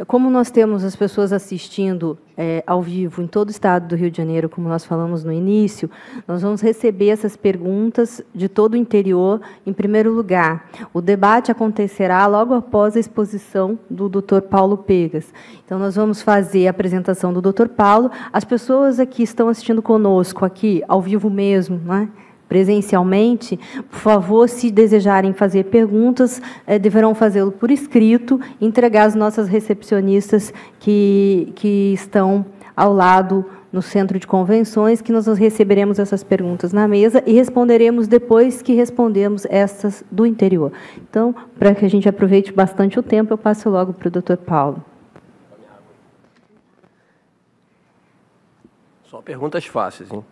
Como nós temos as pessoas assistindo ao vivo em todo o estado do Rio de Janeiro, como nós falamos no início, nós vamos receber essas perguntas de todo o interior em primeiro lugar. O debate acontecerá logo após a exposição do Dr. Paulo Pegas. Então, nós vamos fazer a apresentação do Dr. Paulo. As pessoas aqui estão assistindo conosco, aqui, ao vivo mesmo, né? Presencialmente, por favor, se desejarem fazer perguntas, deverão fazê-lo por escrito, entregar às nossas recepcionistas que estão ao lado no centro de convenções, que nós receberemos essas perguntas na mesa e responderemos depois que respondemos essas do interior. Então, para que a gente aproveite bastante o tempo, eu passo logo para o Dr. Paulo. Só perguntas fáceis, hein?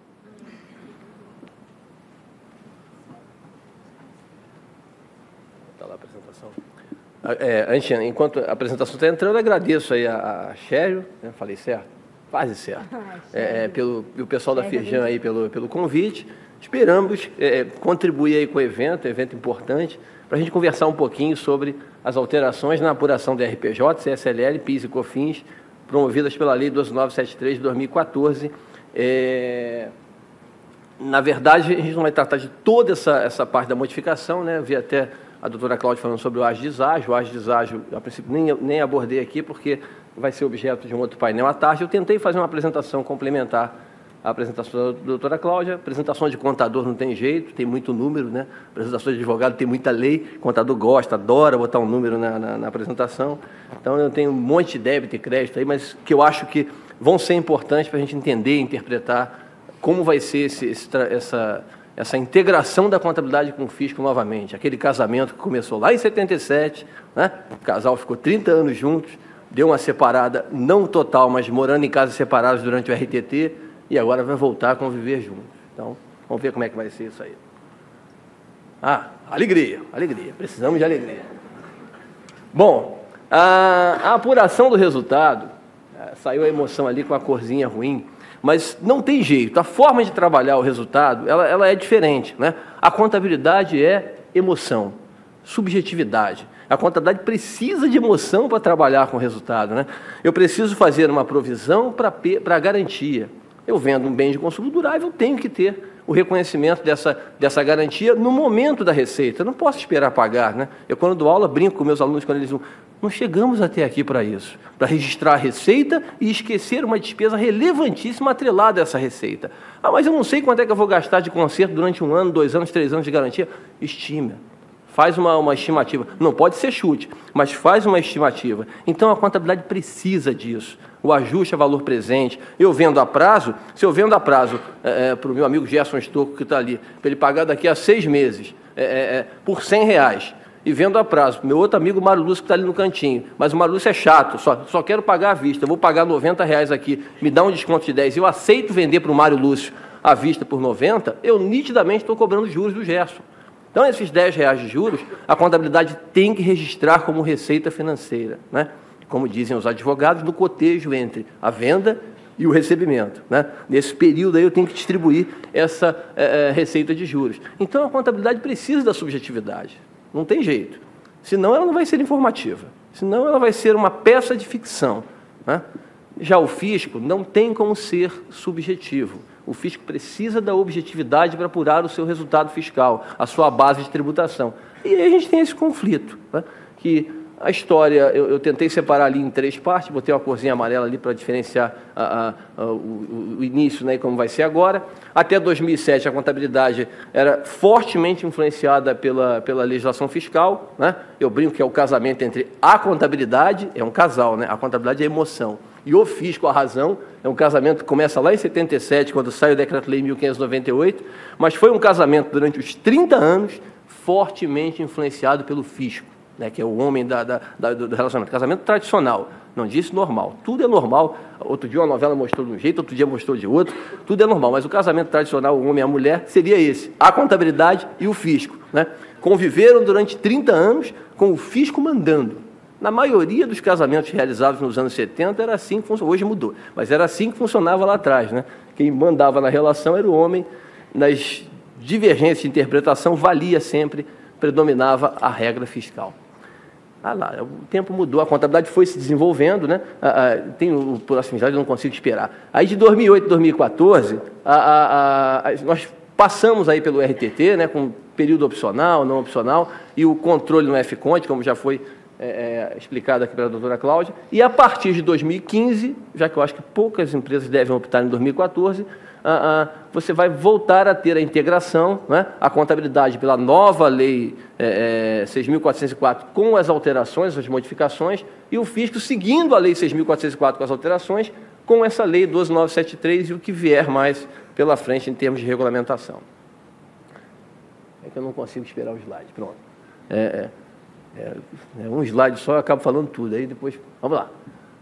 Enquanto a apresentação está entrando, agradeço aí a Chério, né? Falei certo? Quase certo. Pelo pessoal da Firjan aí pelo convite. Esperamos contribuir aí com o evento importante, para a gente conversar um pouquinho sobre as alterações na apuração do RPJ, CSLL, PIS e COFINS, promovidas pela Lei 12973 de 2014. Na verdade, a gente não vai tratar de toda essa parte da modificação, né? Eu vi até a doutora Cláudia falando sobre o AGDESAGE. O AGDESAGE, a princípio, nem abordei aqui, porque vai ser objeto de um outro painel à tarde. Eu tentei fazer uma apresentação complementar à apresentação da doutora Cláudia. Apresentação de contador não tem jeito, tem muito número, né? Apresentação de advogado tem muita lei, contador gosta, adora botar um número na apresentação. Então, eu tenho um monte de débito e crédito aí, mas que eu acho que vão ser importantes para a gente entender e interpretar como vai ser essa integração da contabilidade com o fisco novamente. Aquele casamento que começou lá em 77, né? O casal ficou 30 anos juntos, deu uma separada, não total, mas morando em casas separadas durante o RTT, e agora vai voltar a conviver juntos. Então, vamos ver como é que vai ser isso aí. Alegria, precisamos de alegria. Bom, a apuração do resultado, saiu a emoção ali com a corzinha ruim, mas não tem jeito, a forma de trabalhar o resultado, ela é diferente, né? A contabilidade é emoção, subjetividade. A contabilidade precisa de emoção para trabalhar com o resultado, né? Eu preciso fazer uma provisão para garantia. Eu vendo um bem de consumo durável, eu tenho que ter o reconhecimento dessa garantia no momento da receita. Eu não posso esperar pagar, né? Eu, quando dou aula, brinco com meus alunos quando eles dizem: não chegamos até aqui para isso, para registrar a receita e esquecer uma despesa relevantíssima atrelada a essa receita. Mas eu não sei quanto é que eu vou gastar de conserto durante 1 ano, 2 anos, 3 anos de garantia. Estima. Faz uma estimativa. Não pode ser chute, mas faz uma estimativa. Então, a contabilidade precisa disso. O ajuste a valor presente. Eu vendo a prazo, se eu vendo a prazo para o meu amigo Gerson Stocco, que está ali, para ele pagar daqui a 6 meses, por R$100, e vendo a prazo, meu outro amigo Mário Lúcio, que está ali no cantinho, mas o Mário Lúcio é chato, só quero pagar à vista, eu vou pagar R$90 aqui, me dá um desconto de 10, eu aceito vender para o Mário Lúcio à vista por 90, eu nitidamente estou cobrando juros do Gerson. Então, esses R$10 de juros, a contabilidade tem que registrar como receita financeira, né? Como dizem os advogados, no cotejo entre a venda e o recebimento, né? Nesse período aí eu tenho que distribuir essa receita de juros. Então, a contabilidade precisa da subjetividade, não tem jeito. Senão, ela não vai ser informativa, senão ela vai ser uma peça de ficção, né? Já o fisco não tem como ser subjetivo. O fisco precisa da objetividade para apurar o seu resultado fiscal, a sua base de tributação. E aí a gente tem esse conflito, né? Que a história, eu tentei separar ali em 3 partes, botei uma corzinha amarela ali para diferenciar o início, né, como vai ser agora. Até 2007, a contabilidade era fortemente influenciada pela legislação fiscal, né? Eu brinco que é o casamento entre a contabilidade, é um casal, né? A contabilidade é emoção, e o fisco, a razão. É um casamento que começa lá em 77, quando sai o Decreto-Lei 1598, mas foi um casamento durante os 30 anos fortemente influenciado pelo fisco, né, que é o homem do relacionamento. Casamento tradicional, não disse normal. Tudo é normal. Outro dia uma novela mostrou de um jeito, outro dia mostrou de outro. Tudo é normal, mas o casamento tradicional, o homem e a mulher, seria esse: a contabilidade e o fisco, né? Conviveram durante 30 anos com o fisco mandando. Na maioria dos casamentos realizados nos anos 70, era assim que funcionava. Hoje mudou, mas era assim que funcionava lá atrás, né? Quem mandava na relação era o homem. Nas divergências de interpretação, valia sempre, predominava a regra fiscal. lá, o tempo mudou, a contabilidade foi se desenvolvendo, né? Tem o próximo slide, eu não consigo esperar. Aí de 2008 a 2014, nós passamos aí pelo RTT, né, com período opcional, não opcional, e o controle no FCONT, como já foi explicado aqui pela doutora Cláudia, e a partir de 2015, já que eu acho que poucas empresas devem optar em 2014, você vai voltar a ter a integração, né, a contabilidade pela nova lei 6.404 com as alterações, as modificações, e o fisco seguindo a lei 6.404 com as alterações, com essa lei 12.973 e o que vier mais pela frente em termos de regulamentação. É que eu não consigo esperar o slide, pronto. Um slide só, eu acabo falando tudo, aí depois... Vamos lá.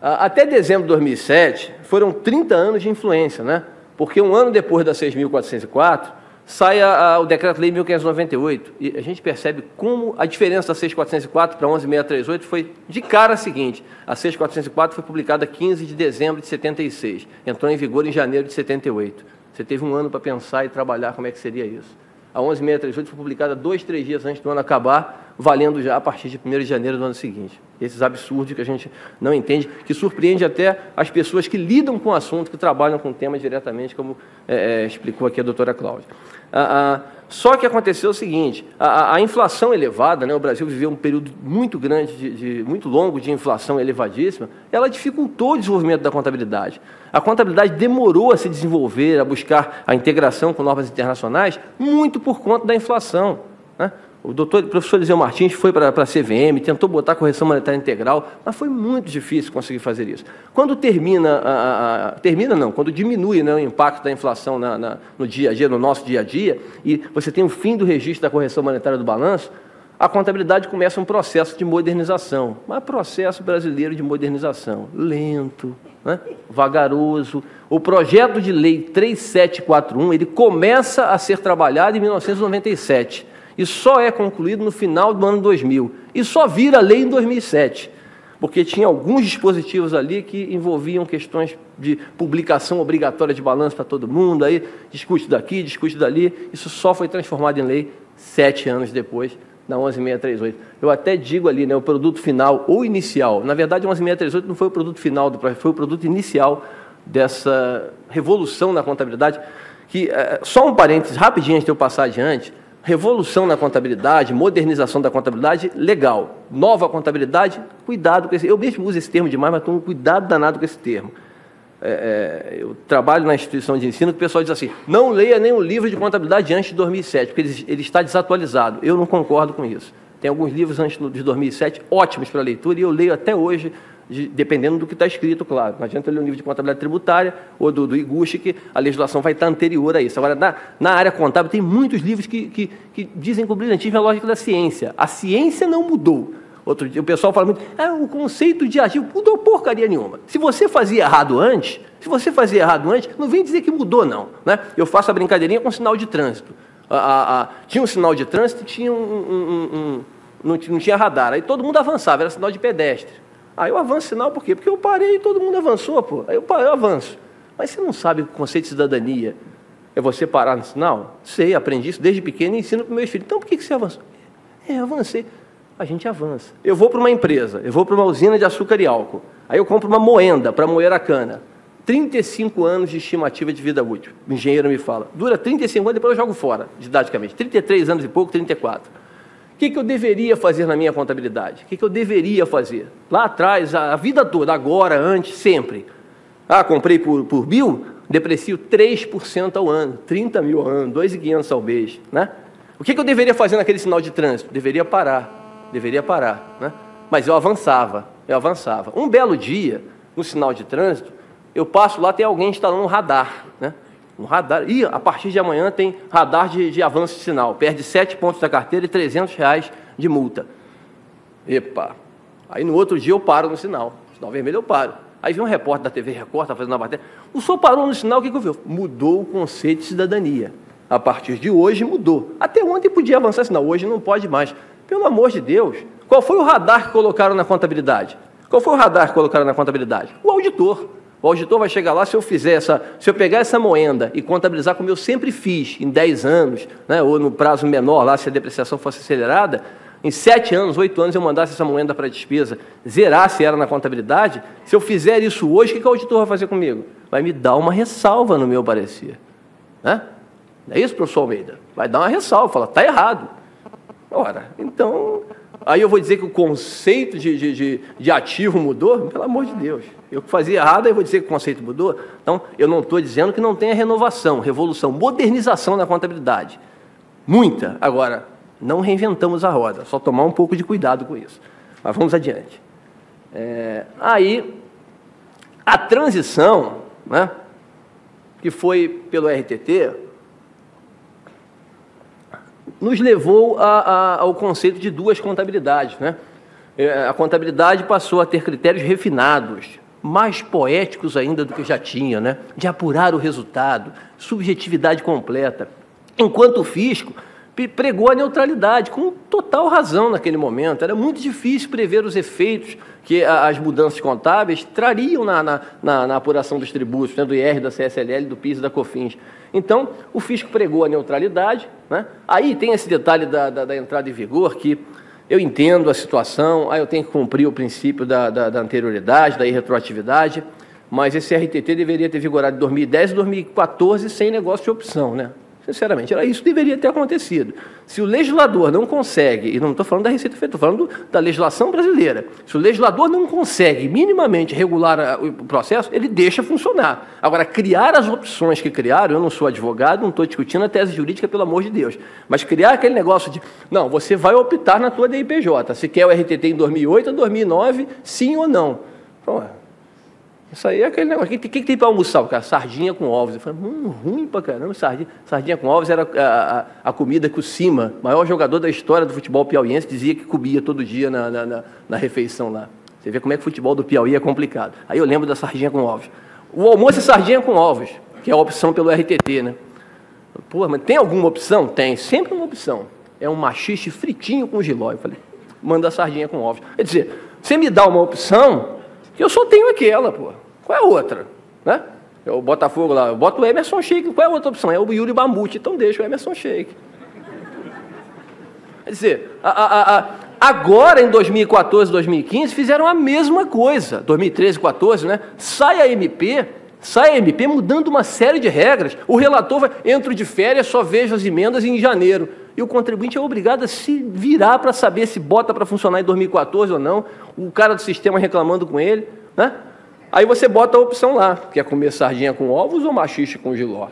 Até dezembro de 2007, foram 30 anos de influência, né? Porque um ano depois da 6.404, sai o Decreto-Lei 1.598, e a gente percebe como a diferença da 6.404 para a 11.638 foi de cara a seguinte: a 6.404 foi publicada 15 de dezembro de 76, entrou em vigor em janeiro de 78. Você teve um ano para pensar e trabalhar como é que seria isso. A 11.638 foi publicada 2, 3 dias antes do ano acabar, valendo já a partir de 1º de janeiro do ano seguinte. Esses absurdos que a gente não entende, que surpreende até as pessoas que lidam com o assunto, que trabalham com o tema diretamente, como explicou aqui a doutora Cláudia. Só que aconteceu o seguinte: a inflação elevada, né, o Brasil viveu um período muito grande, muito longo de inflação elevadíssima, ela dificultou o desenvolvimento da contabilidade. A contabilidade demorou a se desenvolver, a buscar a integração com normas internacionais, muito por conta da inflação, né? O professor Eliseu Martins foi para a CVM, tentou botar a correção monetária integral, mas foi muito difícil conseguir fazer isso. Quando quando diminui, né, o impacto da inflação no dia a dia, no nosso dia a dia, e você tem o fim do registro da correção monetária do balanço, a contabilidade começa um processo de modernização, mas processo brasileiro de modernização, lento, né, vagaroso. O projeto de lei 3741, ele começa a ser trabalhado em 1997, e só é concluído no final do ano 2000, e só vira lei em 2007, porque tinha alguns dispositivos ali que envolviam questões de publicação obrigatória de balanço para todo mundo, aí discute daqui, discute dali, isso só foi transformado em lei 7 anos depois, na 11.638. Eu até digo ali, né, o produto final ou inicial, na verdade a 11.638 não foi o produto final do projeto, foi o produto inicial dessa revolução na contabilidade, que, só um parênteses rapidinho antes de eu passar adiante, revolução na contabilidade, modernização da contabilidade, legal. Nova contabilidade, cuidado com esse... Eu mesmo uso esse termo demais, mas tomo cuidado danado com esse termo. Eu trabalho na instituição de ensino que o pessoal diz assim: não leia nenhum livro de contabilidade antes de 2007, porque ele está desatualizado. Eu não concordo com isso. Tem alguns livros antes de 2007 ótimos para leitura e eu leio até hoje, dependendo do que está escrito, claro. Não adianta eu ler um livro de contabilidade tributária ou do Iguchi, que a legislação vai estar anterior a isso. Agora, na área contábil, tem muitos livros que dizem com brilhantismo a lógica da ciência. A ciência não mudou. Outro dia, o pessoal fala muito, o conceito de ativo mudou porcaria nenhuma. Se você fazia errado antes, não vem dizer que mudou, não. Né? Eu faço a brincadeirinha com sinal de trânsito. Tinha um sinal de trânsito e tinha não tinha radar. Aí todo mundo avançava, era sinal de pedestre. Aí eu avanço sinal por quê? Porque eu parei e todo mundo avançou, pô. Aí eu avanço. Mas você não sabe o conceito de cidadania é você parar no sinal? Sei, aprendi isso desde pequeno e ensino para os meus filhos. Então por que você avançou? Avancei. A gente avança. Eu vou para uma empresa, eu vou para uma usina de açúcar e álcool. Aí eu compro uma moenda para moer a cana. 35 anos de estimativa de vida útil. O engenheiro me fala. Dura 35 anos, depois eu jogo fora, didaticamente. 33 anos e pouco, 34. O que eu deveria fazer na minha contabilidade? O que eu deveria fazer? Lá atrás, a vida toda, agora, antes, sempre. Comprei por mil, deprecio 3% ao ano, 30 mil ao ano, 2.500 ao mês. Né? O que eu deveria fazer naquele sinal de trânsito? Deveria parar. Né? Mas eu avançava. Um belo dia, no sinal de trânsito, eu passo lá, tem alguém instalando um radar. Né? Um radar. E a partir de amanhã tem radar de avanço de sinal. Perde 7 pontos da carteira e R$300 de multa. Epa! Aí no outro dia eu paro no sinal. Sinal vermelho eu paro. Aí vem um repórter da TV Record, está fazendo uma matéria. O senhor parou no sinal, o que eu vi? Mudou o conceito de cidadania. A partir de hoje mudou. Até ontem podia avançar sinal, hoje não pode mais. Pelo amor de Deus, qual foi o radar que colocaram na contabilidade? O auditor. O auditor vai chegar lá, se eu pegar essa moenda e contabilizar como eu sempre fiz, em 10 anos, né, ou no prazo menor, lá, se a depreciação fosse acelerada, em 7 anos, 8 anos, eu mandasse essa moeda para a despesa, zerasse ela na contabilidade, se eu fizer isso hoje, o que o auditor vai fazer comigo? Vai me dar uma ressalva no meu parecer. Né? Não é isso, professor Almeida? Vai dar uma ressalva, fala, está errado. Ora, então, aí eu vou dizer que o conceito de ativo mudou? Pelo amor de Deus. Eu que fazia errado, aí eu vou dizer que o conceito mudou? Então, eu não estou dizendo que não tenha renovação, revolução, modernização na contabilidade. Muita. Agora, não reinventamos a roda, só tomar um pouco de cuidado com isso. Mas vamos adiante. Aí, a transição, né, que foi pelo RTT, nos levou ao conceito de duas contabilidades. Né? A contabilidade passou a ter critérios refinados, mais poéticos ainda do que já tinha, né? De apurar o resultado, subjetividade completa, enquanto o fisco pregou a neutralidade, com total razão naquele momento. Era muito difícil prever os efeitos que as mudanças contábeis trariam na apuração dos tributos, né, do IR, da CSLL, do PIS e da COFINS. Então, o fisco pregou a neutralidade. Né? Aí tem esse detalhe da entrada em vigor, que eu entendo a situação, aí eu tenho que cumprir o princípio da anterioridade, da irretroatividade, mas esse RTT deveria ter vigorado em 2010 e 2014 sem negócio de opção, né? Sinceramente, era isso que deveria ter acontecido. Se o legislador não consegue, e não estou falando da Receita Federal, estou falando da legislação brasileira, se o legislador não consegue minimamente regular o processo, ele deixa funcionar. Agora, criar as opções que criaram, eu não sou advogado, não estou discutindo a tese jurídica, pelo amor de Deus, mas criar aquele negócio de, não, você vai optar na tua DIPJ, se quer o RTT em 2008 ou 2009, sim ou não. Pô, isso aí é aquele negócio. O que tem para almoçar? Cara, sardinha com ovos. Eu falei, ruim pra caramba, sardinha com ovos era a comida que o Cima, maior jogador da história do futebol piauiense, dizia que comia todo dia na refeição lá. Você vê como é que o futebol do Piauí é complicado. Aí eu lembro da sardinha com ovos. O almoço é sardinha com ovos, que é a opção pelo RTT, né? Pô, mas tem alguma opção? Tem, sempre uma opção. É um maxixe fritinho com jiló. Eu falei, manda a sardinha com ovos. Quer dizer, você me dá uma opção, que eu só tenho aquela, pô. Qual é a outra? Né? O Botafogo lá, eu boto o Emerson Sheik, qual é a outra opção? É o Yuri Mamute, então deixa o Emerson Sheik. Quer dizer, agora em 2014, 2015, fizeram a mesma coisa, 2013, 2014, né? Sai a MP mudando uma série de regras, o relator entra de férias, só vejo as emendas em janeiro, e o contribuinte é obrigado a se virar para saber se bota para funcionar em 2014 ou não, o cara do sistema reclamando com ele, né? Aí você bota a opção lá, quer comer sardinha com ovos ou maxixe com jiló?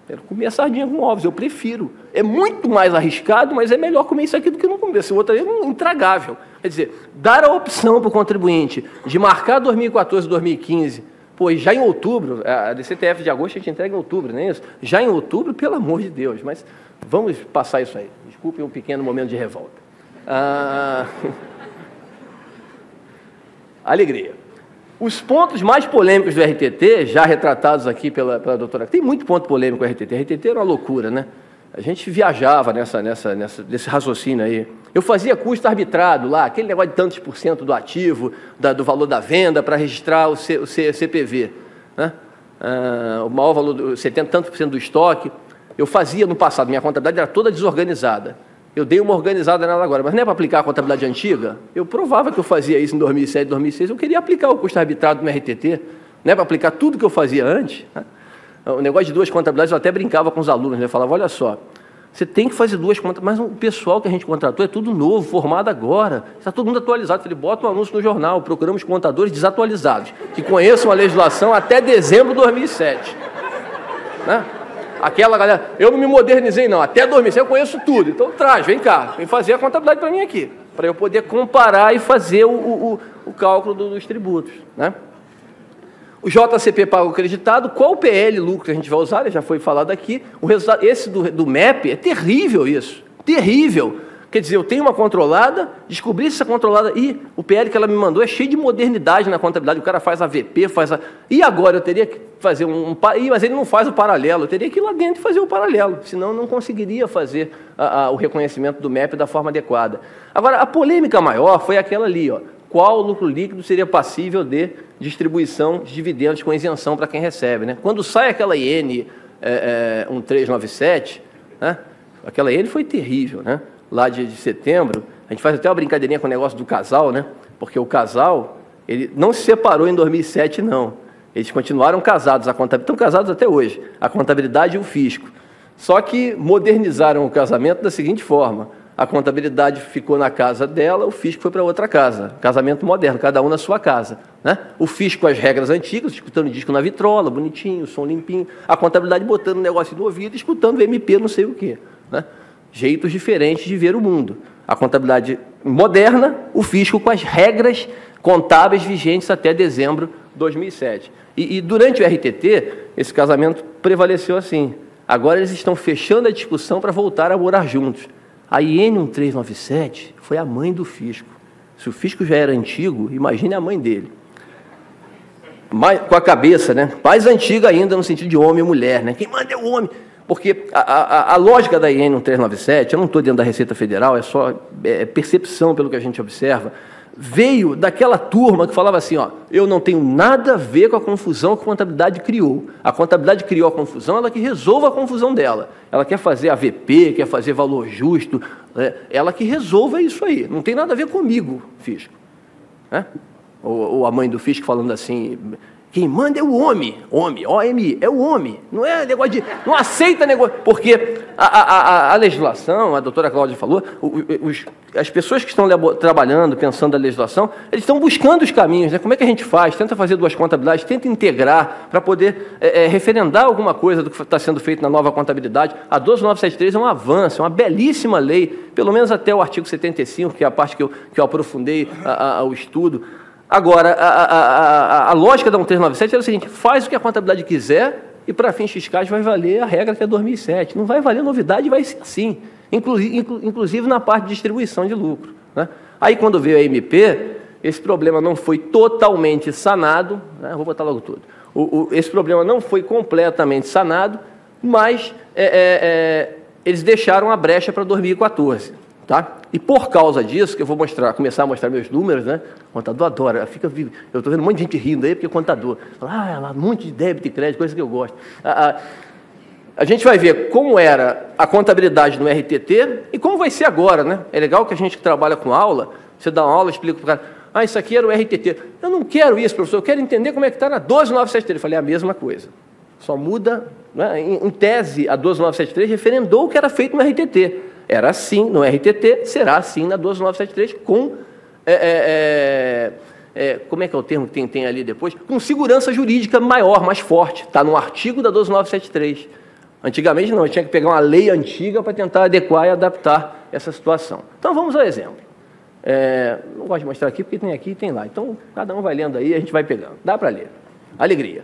Quero comer sardinha com ovos, eu prefiro. É muito mais arriscado, mas é melhor comer isso aqui do que não comer. Esse outro aí é intragável. Quer dizer, dar a opção para o contribuinte de marcar 2014, 2015, pois já em outubro, a DCTF de agosto a gente entrega em outubro, não é isso? Já em outubro, pelo amor de Deus, mas vamos passar isso aí. Desculpem um pequeno momento de revolta. Alegria. Os pontos mais polêmicos do RTT, já retratados aqui pela doutora, tem muito ponto polêmico no RTT. O RTT era uma loucura, né? A gente viajava nesse raciocínio aí. Eu fazia custo arbitrado lá, aquele negócio de tantos por cento do ativo, do valor da venda para registrar o CPV. Né? O maior valor, 70 tantos por cento do estoque. Eu fazia no passado, minha contabilidade era toda desorganizada. Eu dei uma organizada nela agora, mas não é para aplicar a contabilidade antiga? Eu provava que eu fazia isso em 2007, 2006, eu queria aplicar o custo arbitrado no RTT, não é para aplicar tudo que eu fazia antes. Né? O negócio de duas contabilidades, eu até brincava com os alunos, né? Eu falava, olha só, você tem que fazer duas contabilidades, mas o pessoal que a gente contratou é tudo novo, formado agora, está todo mundo atualizado. Ele bota um anúncio no jornal, procuramos contadores desatualizados, que conheçam a legislação até dezembro de 2007. Né? Aquela galera, eu não me modernizei não, até 2006 eu conheço tudo, então traz, vem cá, vem fazer a contabilidade para mim aqui, para eu poder comparar e fazer o cálculo dos tributos. Né? O JCP pago acreditado, qual o PL lucro que a gente vai usar, já foi falado aqui, o resultado, esse do MEP, é terrível isso, terrível. Quer dizer, eu tenho uma controlada, descobri essa controlada, e o PL que ela me mandou é cheio de modernidade na contabilidade, o cara faz a VP, e agora eu teria que fazer mas ele não faz o paralelo, eu teria que ir lá dentro e fazer o paralelo, senão eu não conseguiria fazer o reconhecimento do MEP da forma adequada. Agora, a polêmica maior foi aquela ali, ó, qual lucro líquido seria passível de distribuição de dividendos com isenção para quem recebe. Né? Quando sai aquela IN 1397, né? Aquela IN foi terrível, né? lá de setembro, a gente faz até uma brincadeirinha com o negócio do casal, né? Porque o casal, ele não se separou em 2007, não. Eles continuaram casados, estão casados até hoje, a contabilidade e o fisco. Só que modernizaram o casamento da seguinte forma: a contabilidade ficou na casa dela, o fisco foi para outra casa. Casamento moderno, cada um na sua casa, né? O fisco com as regras antigas, escutando disco na vitrola, bonitinho, som limpinho. A contabilidade botando um negócio no ouvido, escutando MP, não sei o quê, né? Jeitos diferentes de ver o mundo. A contabilidade moderna, o fisco com as regras contábeis vigentes até dezembro de 2007. E durante o RTT, esse casamento prevaleceu assim. Agora eles estão fechando a discussão para voltar a morar juntos. A IN 1397 foi a mãe do fisco. Se o fisco já era antigo, imagine a mãe dele. Com a cabeça, né? Mais antiga ainda no sentido de homem e mulher, né? Quem manda é o homem. Porque a lógica da IN 1397, eu não estou dentro da Receita Federal, é só percepção pelo que a gente observa, veio daquela turma que falava assim, ó, eu não tenho nada a ver com a confusão que a contabilidade criou. A contabilidade criou a confusão, ela que resolva a confusão dela. Ela quer fazer AVP, quer fazer valor justo, ela que resolva isso aí. Não tem nada a ver comigo, fisco. Né? Ou a mãe do fisco falando assim, quem manda é o homem, OMI, é o homem, não é negócio de, não aceita negócio, porque a legislação, a doutora Cláudia falou, as pessoas que estão trabalhando, pensando a legislação, eles estão buscando os caminhos, né? Como é que a gente faz? Tenta fazer duas contabilidades, tenta integrar para poder referendar alguma coisa do que está sendo feito na nova contabilidade. A 12973 é um avanço, é uma belíssima lei, pelo menos até o artigo 75, que é a parte que eu aprofundei o estudo. Agora, a lógica da 1397 é o seguinte, faz o que a contabilidade quiser e, para fins fiscais, vai valer a regra que é 2007. Não vai valer novidade, vai ser assim, inclusive na parte de distribuição de lucro, né? Aí, quando veio a MP, esse problema não foi totalmente sanado, né? Vou botar logo tudo. Esse problema não foi completamente sanado, mas eles deixaram a brecha para 2014. Tá? E por causa disso, que eu vou começar a mostrar meus números, né? O contador adora, eu estou vendo um monte de gente rindo aí, porque o contador fala, um monte de débito e crédito, coisa que eu gosto. A gente vai ver como era a contabilidade no RTT e como vai ser agora, né? É legal que a gente que trabalha com aula, você dá uma aula, explica para o cara, isso aqui era o RTT. Eu não quero isso, professor, eu quero entender como é que está na 12973. Eu falei, a mesma coisa. Só muda, né? Em tese, a 12973 referendou o que era feito no RTT. Era assim no RTT, será assim na 12973, com, como é que é o termo que tem ali depois? Com segurança jurídica maior, mais forte. Está no artigo da 12973. Antigamente não, eu tinha que pegar uma lei antiga para tentar adequar e adaptar essa situação. Então vamos ao exemplo. Não gosto de mostrar aqui, porque tem aqui e tem lá. Então cada um vai lendo aí, a gente vai pegando. Dá para ler. Alegria.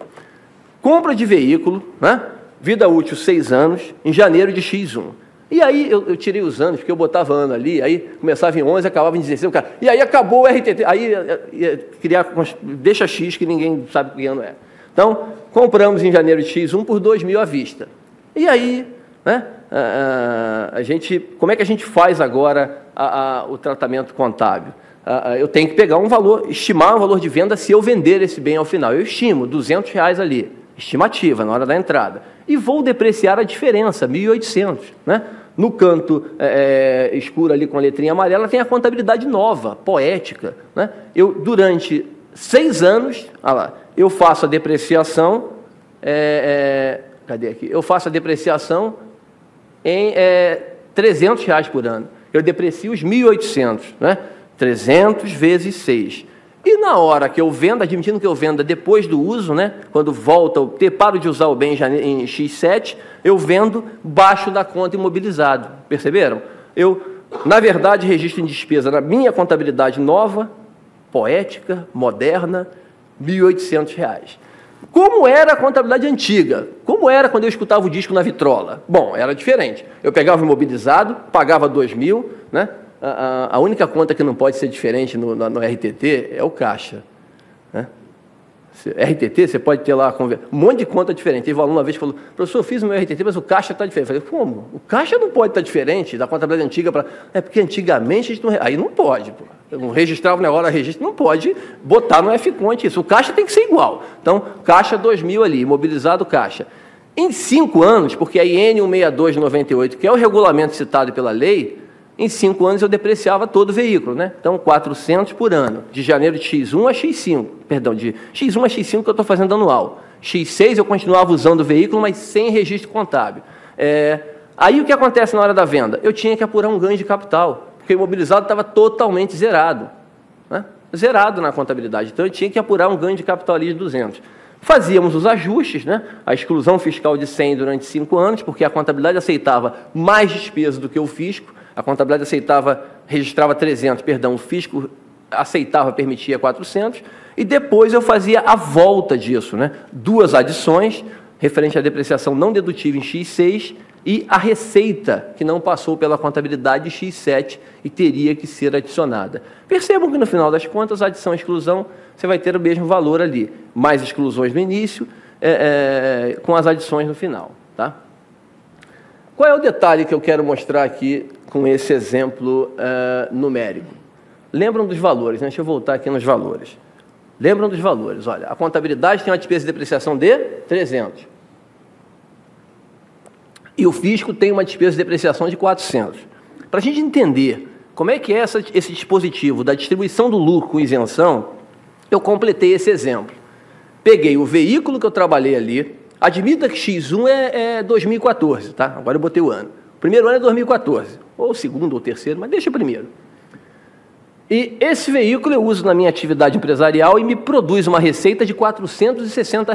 Compra de veículo, né? Vida útil 6 anos, em janeiro de X1. E aí eu tirei os anos, porque eu botava ano ali, aí começava em 11, acabava em 16, o cara, e aí acabou o RTT, aí deixa X que ninguém sabe que ano é. Então, compramos em janeiro de X1 por 2.000 à vista. E aí, né, como é que a gente faz agora o tratamento contábil? Eu tenho que pegar um valor, estimar um valor de venda se eu vender esse bem ao final. Eu estimo R$200 ali, estimativa, na hora da entrada. E vou depreciar a diferença, 1.800, né? No canto escuro ali com a letrinha amarela tem a contabilidade nova, poética, né? Durante 6 anos, eu faço a depreciação, cadê aqui? Eu faço a depreciação em R$300 por ano. Eu deprecio os 1.800, né? 300 vezes 6. E na hora que eu vendo, admitindo que eu venda depois do uso, né, quando volta, paro de usar o bem em X7, eu vendo baixo da conta imobilizado. Perceberam? Eu, na verdade, registro em despesa na minha contabilidade nova, poética, moderna, R$1.800. Como era a contabilidade antiga? Como era quando eu escutava o disco na vitrola? Bom, era diferente. Eu pegava o imobilizado, pagava 2.000, né? A única conta que não pode ser diferente no RTT é o caixa, né? RTT, você pode ter lá um monte de conta diferente. Teve um aluno uma vez que falou, professor, eu fiz o meu RTT, mas o caixa está diferente. Eu falei, como? O caixa não pode estar diferente da contabilidade antiga para... porque antigamente a gente não... Aí não pode, pô. Eu não registrava o negócio, registro, não pode botar no F-Conte isso. O caixa tem que ser igual. Então, caixa 2.000 ali, imobilizado caixa. Em 5 anos, porque a IN 162 de 98, que é o regulamento citado pela lei, Em 5 anos eu depreciava todo o veículo, né? Então, 400 por ano, de janeiro de X1 a X5, perdão, de X1 a X5 que eu estou fazendo anual. X6 eu continuava usando o veículo, mas sem registro contábil. Aí o que acontece na hora da venda? Eu tinha que apurar um ganho de capital, porque o imobilizado estava totalmente zerado, né? Zerado na contabilidade. Então eu tinha que apurar um ganho de capital ali de 200. Fazíamos os ajustes, né? A exclusão fiscal de 100 durante 5 anos, porque a contabilidade aceitava mais despesa do que o fisco. A contabilidade registrava 300, perdão, o fisco aceitava, permitia 400, e depois eu fazia a volta disso, né? 2 adições, referente à depreciação não dedutível em X6 e a receita que não passou pela contabilidade de X7 e teria que ser adicionada. Percebam que no final das contas, a adição e exclusão, você vai ter o mesmo valor ali, mais exclusões no início, com as adições no final, tá? Qual é o detalhe que eu quero mostrar aqui com esse exemplo numérico? Lembram dos valores, né? Deixa eu voltar aqui nos valores. Lembram dos valores? Olha, a contabilidade tem uma despesa de depreciação de 300. E o fisco tem uma despesa de depreciação de 400. Para a gente entender como é que é esse dispositivo da distribuição do lucro com isenção, eu completei esse exemplo. Peguei o veículo que eu trabalhei ali, admita que X1 é 2014, tá? Agora eu botei o ano. O primeiro ano é 2014, ou o segundo ou terceiro, mas deixa o primeiro. E esse veículo eu uso na minha atividade empresarial e me produz uma receita de R$ 460,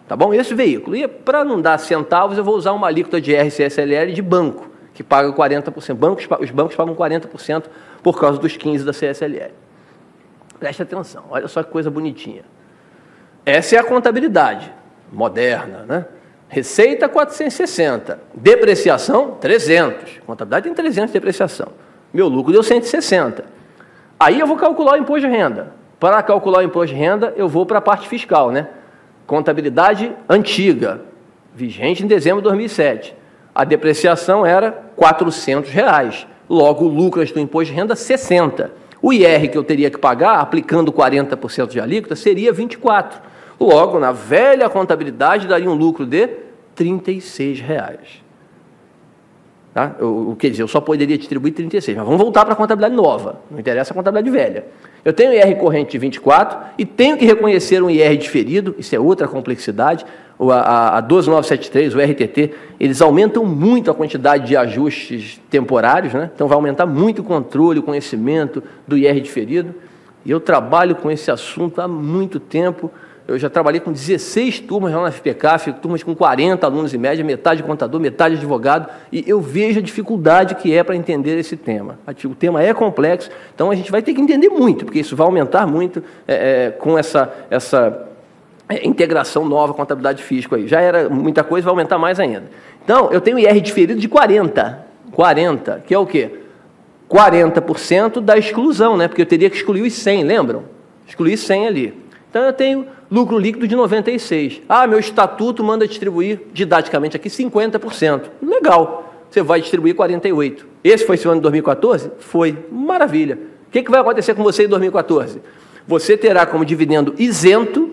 tá bom? Esse veículo. E para não dar centavos, eu vou usar uma alíquota de RCSLL de banco, que paga 40%. Os bancos pagam 40% por causa dos 15% da CSLL. Preste atenção, olha só que coisa bonitinha. Essa é a contabilidade moderna, né? Receita 460, depreciação 300. Contabilidade tem 300 de depreciação. Meu lucro deu 160. Aí eu vou calcular o imposto de renda. Para calcular o imposto de renda, eu vou para a parte fiscal, né? Contabilidade antiga, vigente em dezembro de 2007. A depreciação era R$ 400. Logo, o lucro do imposto de renda, 60. O IR que eu teria que pagar, aplicando 40% de alíquota, seria 24. Logo, na velha contabilidade, daria um lucro de R$ 36. Tá? Quer dizer, eu só poderia distribuir 36, mas vamos voltar para a contabilidade nova, não interessa a contabilidade velha. Eu tenho IR corrente de 24 e tenho que reconhecer um IR diferido, isso é outra complexidade. A 12973, o RTT, eles aumentam muito a quantidade de ajustes temporários, né? Então vai aumentar muito o controle, o conhecimento do IR diferido. E eu trabalho com esse assunto há muito tempo. Eu já trabalhei com 16 turmas lá na FPCAF, turmas com 40 alunos em média, metade contador, metade advogado, e eu vejo a dificuldade que é para entender esse tema. O tema é complexo, então a gente vai ter que entender muito, porque isso vai aumentar muito com essa integração nova, contabilidade fisco aí. Já era muita coisa, vai aumentar mais ainda. Então, eu tenho IR diferido de 40, que é o quê? 40% da exclusão, né? Porque eu teria que excluir os 100, lembram? Excluir 100 ali. Então, eu tenho lucro líquido de 96. Ah, meu estatuto manda distribuir, didaticamente aqui, 50%. Legal, você vai distribuir 48%. Esse foi seu ano de 2014? Foi. Maravilha. O que vai acontecer com você em 2014? Você terá como dividendo isento,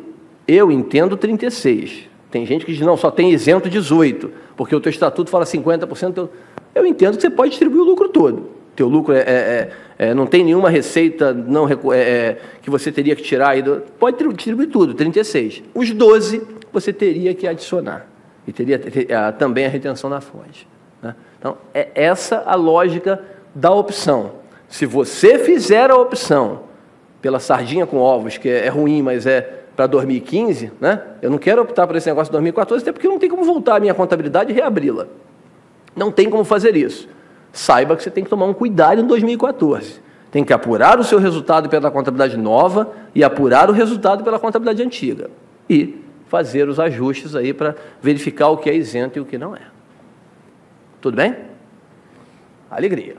eu entendo 36. Tem gente que diz, não, só tem isento 18, porque o teu estatuto fala 50%. Eu entendo que você pode distribuir o lucro todo. Teu lucro não tem nenhuma receita que você teria que tirar. Pode distribuir tudo, 36. Os 12 você teria que adicionar. E teria também a retenção na fonte, né? Então, é essa a lógica da opção. Se você fizer a opção pela sardinha com ovos, que é ruim, mas é para 2015, né? Eu não quero optar por esse negócio de 2014, até porque não tem como voltar a minha contabilidade e reabri-la. Não tem como fazer isso. Saiba que você tem que tomar um cuidado em 2014. Tem que apurar o seu resultado pela contabilidade nova e apurar o resultado pela contabilidade antiga. E fazer os ajustes aí para verificar o que é isento e o que não é. Tudo bem? Alegria.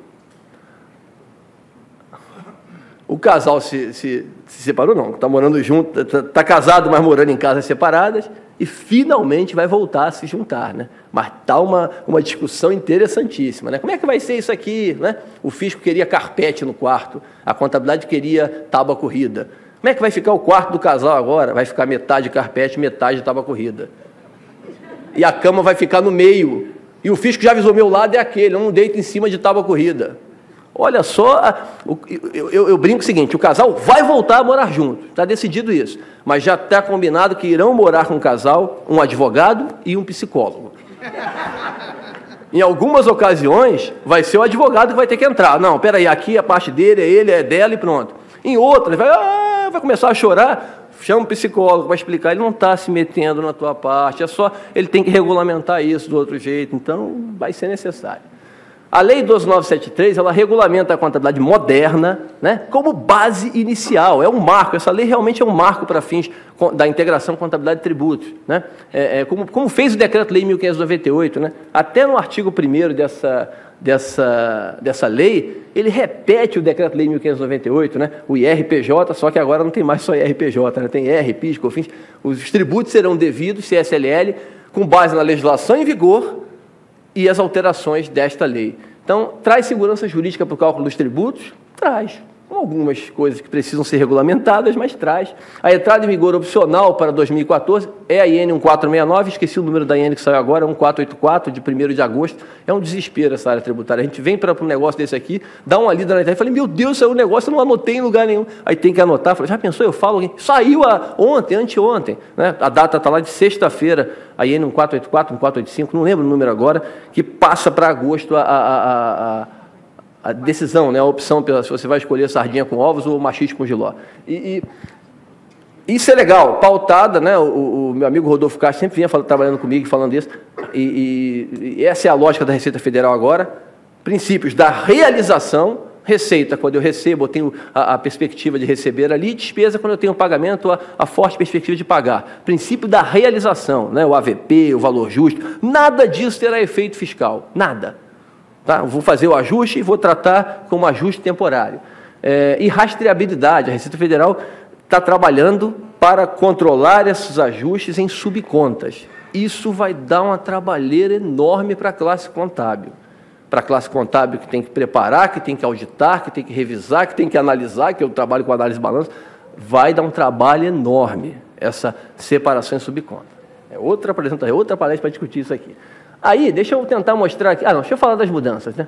O casal se separou, não, está morando junto, está casado, mas morando em casas separadas, e finalmente vai voltar a se juntar, né? Mas está uma discussão interessantíssima, né? Como é que vai ser isso aqui, né? O fisco queria carpete no quarto, a contabilidade queria tábua corrida. Como é que vai ficar o quarto do casal agora? Vai ficar metade carpete, metade tábua corrida. E a cama vai ficar no meio. E o fisco já avisou, meu lado é aquele, eu não deito em cima de tábua corrida. Olha só, eu brinco o seguinte, o casal vai voltar a morar junto, está decidido isso, mas já está combinado que irão morar com o casal um advogado e um psicólogo. Em algumas ocasiões, vai ser o advogado que vai ter que entrar. Não, peraí, aqui a parte dele, é ele, é dela e pronto. Em outras, vai começar a chorar, chama um psicólogo para explicar, ele não está se metendo na tua parte, é só, ele tem que regulamentar isso do outro jeito, então vai ser necessário. A Lei 12.973, ela regulamenta a contabilidade moderna, né, como base inicial, é um marco, essa lei realmente é um marco para fins da integração contabilidade e tributos, né, como fez o Decreto-Lei 1598, né, até no artigo 1º dessa lei, ele repete o Decreto-Lei 1598, né, o IRPJ, só que agora não tem mais só IRPJ, né, tem IR, PIS, COFINS, os tributos serão devidos, CSLL, com base na legislação em vigor, e as alterações desta lei. Então, traz segurança jurídica para o cálculo dos tributos? Traz. Com algumas coisas que precisam ser regulamentadas, mas traz. A entrada em vigor opcional para 2014 é a IN 1469, esqueci o número da IN que saiu agora, 1484, de 1º de agosto. É um desespero essa área tributária. A gente vem para um negócio desse aqui, dá uma lida na internet, falei, meu Deus, saiu um negócio, eu não anotei em lugar nenhum. Aí tem que anotar, falei, já pensou, eu falo, saiu ontem, anteontem, né? A data está lá de sexta-feira, a IN 1484, 1485, não lembro o número agora, que passa para agosto a decisão, né, a opção se você vai escolher sardinha com ovos ou machixe com jiló. E isso é legal, pautada, né, o meu amigo Rodolfo Castro sempre vinha trabalhando comigo, falando isso, e essa é a lógica da Receita Federal agora, princípios da realização, receita, quando eu recebo, eu tenho a perspectiva de receber ali, despesa, quando eu tenho pagamento, a forte perspectiva de pagar. Princípio da realização, né, o AVP, o valor justo, nada disso terá efeito fiscal, nada. Tá? Vou fazer o ajuste e vou tratar como ajuste temporário. E rastreabilidade, a Receita Federal está trabalhando para controlar esses ajustes em subcontas. Isso vai dar uma trabalheira enorme para a classe contábil. Para a classe contábil que tem que preparar, que tem que auditar, que tem que revisar, que tem que analisar, que eu trabalho com análise de balanço, vai dar um trabalho enorme essa separação em subconta. É outra palestra para discutir isso aqui. Aí, deixa eu tentar mostrar aqui. Deixa eu falar das mudanças, né?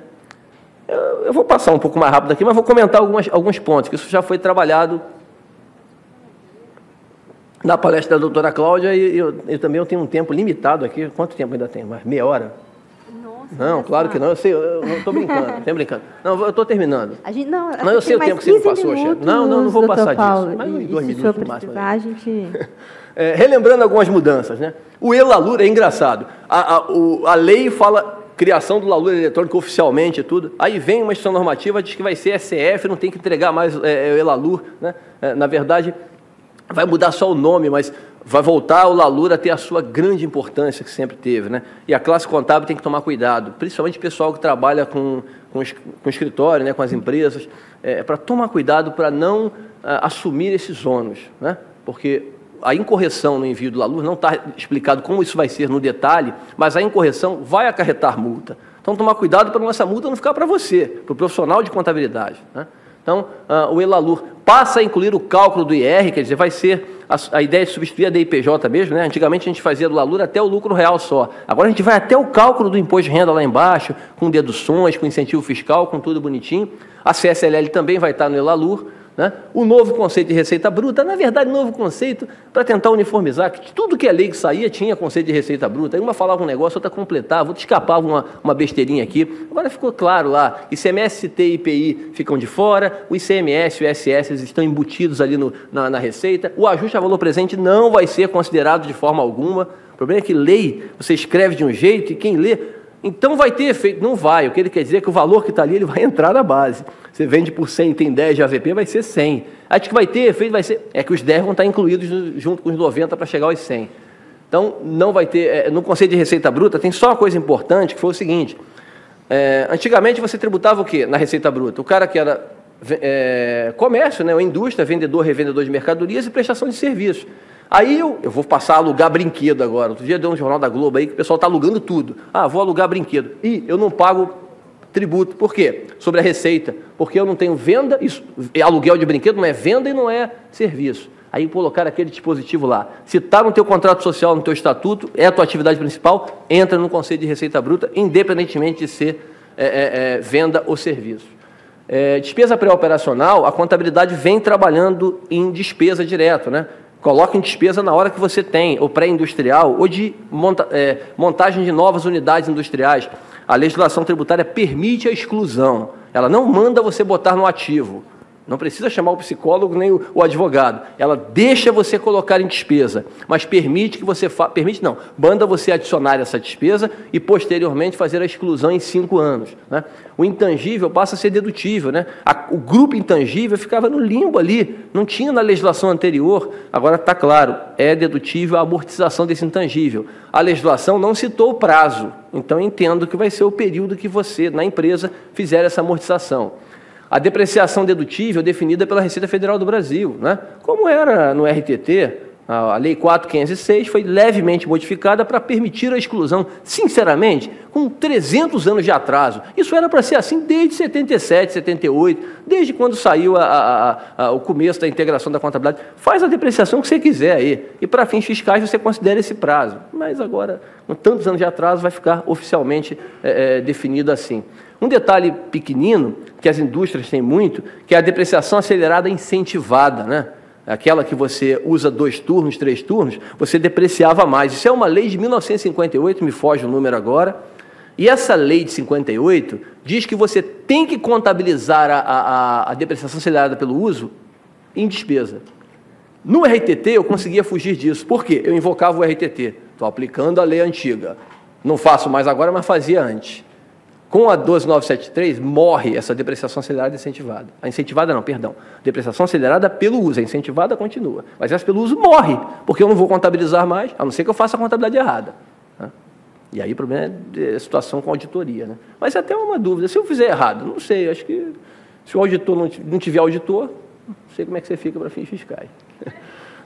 Eu vou passar um pouco mais rápido aqui, mas vou comentar alguns pontos, que isso já foi trabalhado na palestra da doutora Cláudia, e eu também tenho um tempo limitado aqui. Quanto tempo ainda tem? Mais meia hora? Nossa, não, claro que não. Eu sei, eu não estou brincando, estou brincando. Não, eu estou terminando. Não, eu sei o tempo que você me passou, chefe. Não vou passar disso. Mais uns 2 minutos no máximo. Relembrando algumas mudanças, né? O e-LALUR é engraçado. A lei fala criação do LALUR eletrônico oficialmente e tudo. Aí vem uma instituição normativa, diz que vai ser SF, não tem que entregar mais o e-LALUR, né? Na verdade, vai mudar só o nome, mas vai voltar o LALUR a ter a sua grande importância que sempre teve, né? E a classe contábil tem que tomar cuidado, principalmente o pessoal que trabalha com escritório, né, com as empresas, para tomar cuidado para não assumir esses ônus, né? Porque a incorreção no envio do LALUR não está explicado como isso vai ser no detalhe, mas a incorreção vai acarretar multa. Então, tomar cuidado para essa multa não ficar para você, para o profissional de contabilidade, né? Então, o e-LALUR passa a incluir o cálculo do IR, quer dizer, vai ser a ideia de substituir a DIPJ mesmo, né? Antigamente a gente fazia do LALUR até o lucro real só. Agora a gente vai até o cálculo do imposto de renda lá embaixo, com deduções, com incentivo fiscal, com tudo bonitinho. A CSLL também vai estar no e-LALUR, né? O novo conceito de receita bruta, na verdade, novo conceito para tentar uniformizar, que tudo que é lei que saía tinha conceito de receita bruta. Aí uma falava um negócio, outra completava, outra escapava uma besteirinha aqui. Agora ficou claro lá, ICMS, CT e IPI ficam de fora, o ICMS e o ISS estão embutidos ali na receita. O ajuste a valor presente não vai ser considerado de forma alguma. O problema é que lei, você escreve de um jeito e quem lê, então vai ter efeito. Não vai, o que ele quer dizer é que o valor que está ali ele vai entrar na base. Você vende por 100, tem 10 de AVP, vai ser 100. Acho que vai ter efeito, vai ser... É que os 10 vão estar incluídos junto com os 90 para chegar aos 100. Então, não vai ter... no conceito de receita bruta, tem só uma coisa importante, que foi o seguinte. Antigamente, você tributava o quê na receita bruta? O cara que era comércio, né, ou indústria, vendedor, revendedor de mercadorias e prestação de serviços. Aí eu vou passar a alugar brinquedo agora. Outro dia deu um jornal da Globo aí que o pessoal está alugando tudo. Vou alugar brinquedo. E eu não pago tributo. Por quê? Sobre a receita. Porque eu não tenho venda, isso, aluguel de brinquedo não é venda e não é serviço. Aí colocar aquele dispositivo lá. Se está no teu contrato social, no teu estatuto, é a tua atividade principal, entra no conceito de receita bruta, independentemente de ser venda ou serviço. Despesa pré-operacional, a contabilidade vem trabalhando em despesa direto, né? Coloca em despesa na hora que você tem, ou pré-industrial, ou de montagem de novas unidades industriais. A legislação tributária permite a exclusão. Ela não manda você botar no ativo. Não precisa chamar o psicólogo nem o advogado. Ela deixa você colocar em despesa, mas permite que você manda você adicionar essa despesa e posteriormente fazer a exclusão em 5 anos, né? O intangível passa a ser dedutível, né? O grupo intangível ficava no limbo ali, não tinha na legislação anterior. Agora está claro, é dedutível a amortização desse intangível. A legislação não citou o prazo, então entendo que vai ser o período que você, na empresa, fizer essa amortização. A depreciação dedutível é definida pela Receita Federal do Brasil, né? Como era no RTT, a Lei 4.506 foi levemente modificada para permitir a exclusão, sinceramente, com 300 anos de atraso. Isso era para ser assim desde 77, 78, desde quando saiu o começo da integração da contabilidade. Faz a depreciação que você quiser aí, e para fins fiscais você considera esse prazo. Mas agora, com tantos anos de atraso, vai ficar oficialmente definido assim. Um detalhe pequenino, que as indústrias têm muito, que é a depreciação acelerada incentivada, né? Aquela que você usa 2 turnos, 3 turnos, você depreciava mais. Isso é uma lei de 1958, me foge o número agora, e essa lei de 58 diz que você tem que contabilizar a depreciação acelerada pelo uso em despesa. No RTT eu conseguia fugir disso. Por quê? Eu invocava o RTT. Estou aplicando a lei antiga. Não faço mais agora, mas fazia antes. Com a 12.973, morre essa depreciação acelerada incentivada. A incentivada não, perdão. Depreciação acelerada pelo uso, a incentivada continua. Mas essa pelo uso morre, porque eu não vou contabilizar mais, a não ser que eu faça a contabilidade errada, né? E aí o problema é a situação com a auditoria, né? Mas é até uma dúvida, se eu fizer errado, não sei, acho que se o auditor não tiver auditor, não sei como é que você fica para fins fiscais.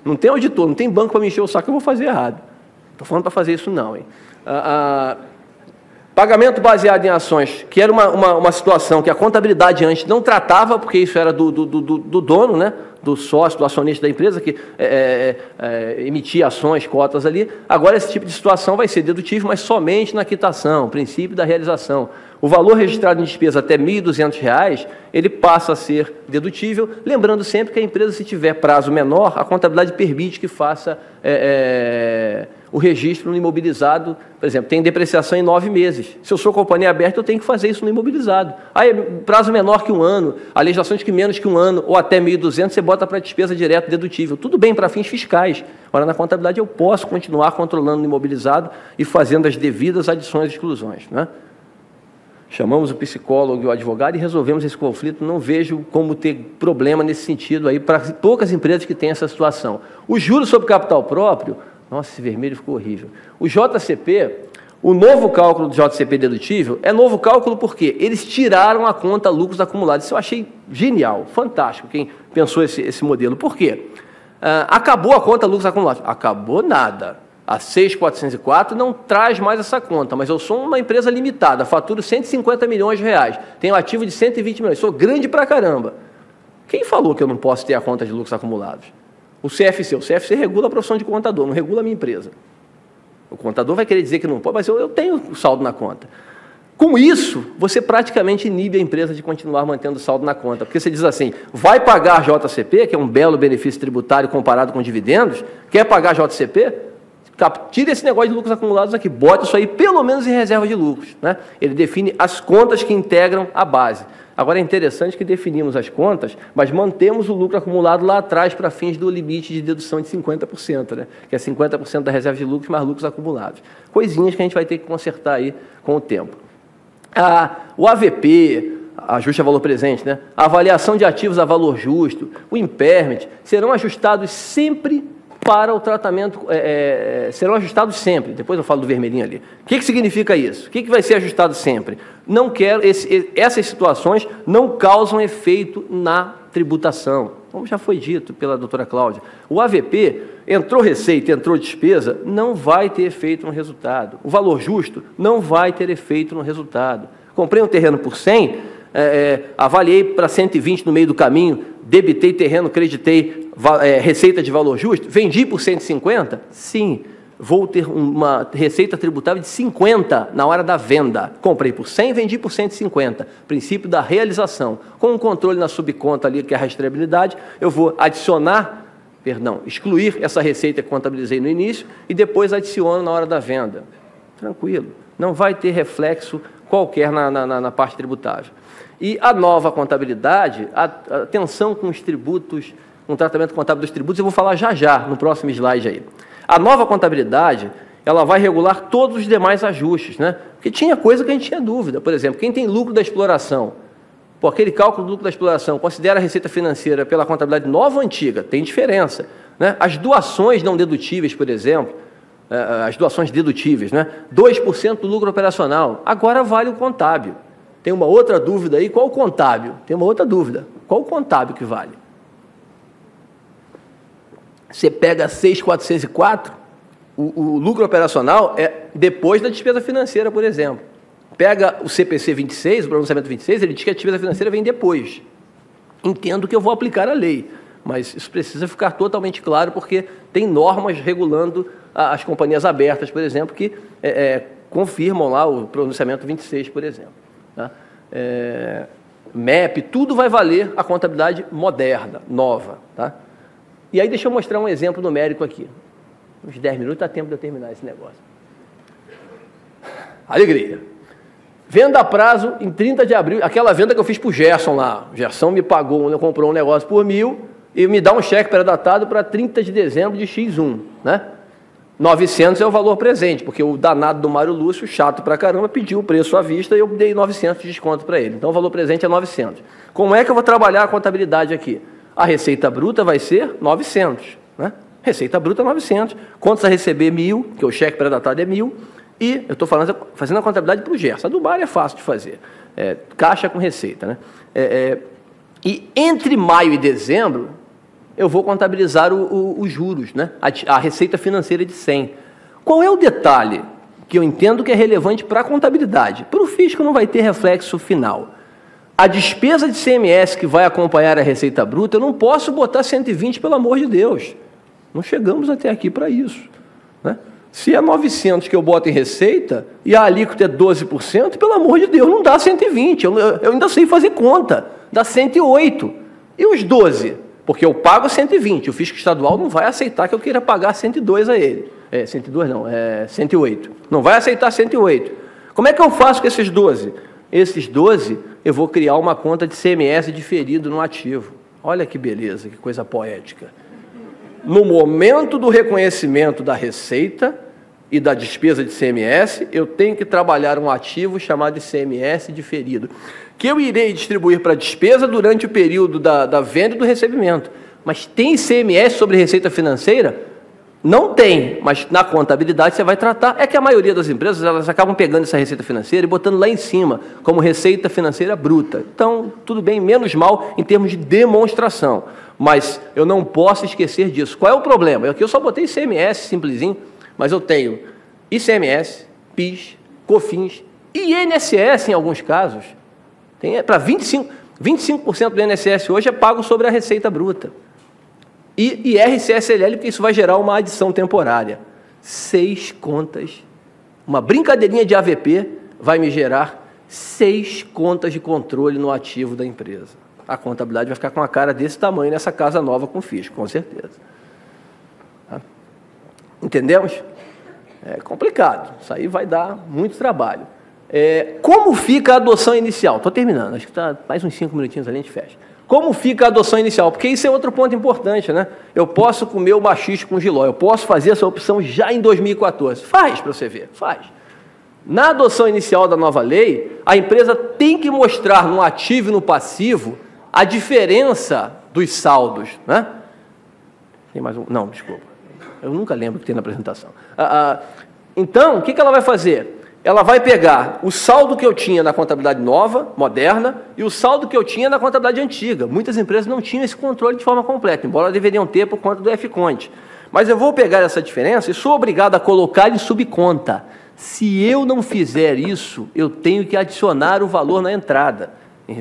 Não tem auditor, não tem banco para me encher o saco, eu vou fazer errado. Estou falando para fazer isso não, hein? Pagamento baseado em ações, que era uma situação que a contabilidade antes não tratava, porque isso era do dono, né? Do sócio, do acionista da empresa, que emitia ações, cotas ali. Agora, esse tipo de situação vai ser dedutível, mas somente na quitação, princípio da realização. O valor registrado em despesa até R$ 1.200, ele passa a ser dedutível, lembrando sempre que a empresa, se tiver prazo menor, a contabilidade permite que faça o registro no imobilizado. Por exemplo, tem depreciação em 9 meses. Se eu sou companhia aberta, eu tenho que fazer isso no imobilizado. Aí, prazo menor que 1 ano, a legislação diz que menos que 1 ano, ou até 1.200, você bota para despesa direta dedutível. Tudo bem para fins fiscais. Agora, na contabilidade, eu posso continuar controlando no imobilizado e fazendo as devidas adições e exclusões, né? Chamamos o psicólogo e o advogado e resolvemos esse conflito. Não vejo como ter problema nesse sentido aí para poucas empresas que têm essa situação. Os juros sobre capital próprio, nossa, esse vermelho ficou horrível. O JCP, o novo cálculo do JCP dedutível, é novo cálculo porque eles tiraram a conta lucros acumulados. Isso eu achei genial, fantástico, quem pensou esse modelo. Por quê? Acabou a conta lucros acumulados. Acabou nada. A 6.404 não traz mais essa conta, mas eu sou uma empresa limitada, faturo 150 milhões de reais, tenho ativo de 120 milhões, sou grande pra caramba. Quem falou que eu não posso ter a conta de lucros acumulados? O CFC regula a profissão de contador, não regula a minha empresa. O contador vai querer dizer que não pode, mas eu tenho o saldo na conta. Com isso, você praticamente inibe a empresa de continuar mantendo o saldo na conta, porque você diz assim, vai pagar JCP, que é um belo benefício tributário comparado com dividendos, quer pagar JCP? Tire esse negócio de lucros acumulados aqui, bote isso aí pelo menos em reserva de lucros, né? Ele define as contas que integram a base. Agora é interessante que definimos as contas, mas mantemos o lucro acumulado lá atrás para fins do limite de dedução de 50%, né? Que é 50% da reserva de lucros mais lucros acumulados. Coisinhas que a gente vai ter que consertar aí com o tempo. O AVP, ajuste a valor presente, né? A avaliação de ativos a valor justo, o impairment, serão ajustados sempre para o tratamento, serão ajustados sempre. Depois eu falo do vermelhinho ali. O que significa isso? O que vai ser ajustado sempre? Não quero, essas situações não causam efeito na tributação, como já foi dito pela doutora Cláudia. O AVP, entrou receita, entrou despesa, não vai ter efeito no resultado. O valor justo não vai ter efeito no resultado. Comprei um terreno por 100, avaliei para 120 no meio do caminho, debitei terreno, creditei receita de valor justo, vendi por 150? Sim. vou ter uma receita tributável de 50 na hora da venda. Comprei por 100, vendi por 150. Princípio da realização. Com um controle na subconta ali, que é a rastreabilidade, eu vou excluir essa receita que contabilizei no início e depois adiciono na hora da venda. Tranquilo. Não vai ter reflexo qualquer na parte tributável. E a nova contabilidade, atenção com os tributos, com o tratamento contábil dos tributos, eu vou falar já, no próximo slide aí. A nova contabilidade, ela vai regular todos os demais ajustes, né? Porque tinha coisa que a gente tinha dúvida. Por exemplo, quem tem lucro da exploração, aquele cálculo do lucro da exploração, considera a receita financeira pela contabilidade nova ou antiga? Tem diferença, né? As doações não dedutíveis, por exemplo, as doações dedutíveis, né? 2% do lucro operacional, agora vale o contábil. Tem uma outra dúvida aí, qual o contábil? Tem uma outra dúvida, qual o contábil que vale? Você pega 6.404, o lucro operacional é depois da despesa financeira, por exemplo. Pega o CPC 26, o pronunciamento 26, ele diz que a despesa financeira vem depois. Entendo que eu vou aplicar a lei, mas isso precisa ficar totalmente claro, porque tem normas regulando as companhias abertas, por exemplo, que confirmam lá o pronunciamento 26, por exemplo. Tá? MEP, tudo vai valer a contabilidade moderna, nova. Tá? E aí deixa eu mostrar um exemplo numérico aqui. Uns 10 minutos dá tempo de eu terminar esse negócio. Alegria. Venda a prazo em 30 de abril, aquela venda que eu fiz para o Gerson lá. O Gerson me pagou, comprou um negócio por 1.000 e me dá um cheque pré-datado para 30 de dezembro de X1, né? 900 é o valor presente, porque o danado do Mário Lúcio, chato pra caramba, pediu o preço à vista e eu dei 900 de desconto para ele. Então o valor presente é 900. Como é que eu vou trabalhar a contabilidade aqui? A receita bruta vai ser 900, né? Receita bruta 900. Contas a receber 1.000, que o cheque pré-datado é 1.000. E eu estou fazendo a contabilidade para o Gerson. A do Bar é fácil de fazer. Caixa com receita, né? E entre maio e dezembro, eu vou contabilizar os juros, né? A receita financeira de 100. Qual é o detalhe que eu entendo que é relevante para a contabilidade? Para o fisco não vai ter reflexo final. A despesa de CMS que vai acompanhar a receita bruta, eu não posso botar 120, pelo amor de Deus. Não chegamos até aqui para isso, né? Se é 900 que eu boto em receita e a alíquota é 12%, pelo amor de Deus, não dá 120. Eu ainda sei fazer conta. Dá 108. E os 12? Porque eu pago 120. O fisco estadual não vai aceitar que eu queira pagar 102 a ele. 102 não, 108. Não vai aceitar 108. Como é que eu faço com esses 12? Esses 12, eu vou criar uma conta de CMS diferido no ativo. Olha que beleza, que coisa poética. No momento do reconhecimento da receita e da despesa de CMS, eu tenho que trabalhar um ativo chamado de CMS diferido, que eu irei distribuir para a despesa durante o período da venda e do recebimento. Mas tem CMS sobre receita financeira? Não tem, mas na contabilidade você vai tratar. É que a maioria das empresas, elas acabam pegando essa receita financeira e botando lá em cima, como receita financeira bruta. Então, tudo bem, menos mal em termos de demonstração. Mas eu não posso esquecer disso. Qual é o problema? Aqui eu só botei ICMS, simplesinho, mas eu tenho ICMS, PIS, COFINS e INSS em alguns casos. Tem para 25% do INSS hoje é pago sobre a receita bruta. E IRCSLL, porque isso vai gerar uma adição temporária. 6 contas, uma brincadeirinha de AVP vai me gerar 6 contas de controle no ativo da empresa. A contabilidade vai ficar com uma cara desse tamanho nessa casa nova com fisco, com certeza. Tá? Entendemos? É complicado, isso aí vai dar muito trabalho. Como fica a adoção inicial? Estou terminando, acho que tá mais uns 5 minutinhos ali a gente fecha. Como fica a adoção inicial? Porque isso é outro ponto importante, né? Eu posso comer o baxixe com jiló, eu posso fazer essa opção já em 2014. Faz para você ver, faz. Na adoção inicial da nova lei, a empresa tem que mostrar no ativo e no passivo a diferença dos saldos, né? Tem mais um? Não, desculpa. Eu nunca lembro que tem na apresentação. Então, o que ela vai fazer? Ela vai pegar o saldo que eu tinha na contabilidade nova, moderna, e o saldo que eu tinha na contabilidade antiga. Muitas empresas não tinham esse controle de forma completa, embora deveriam ter por conta do F-Conte. Mas eu vou pegar essa diferença e sou obrigado a colocar em subconta. Se eu não fizer isso, eu tenho que adicionar o valor na entrada.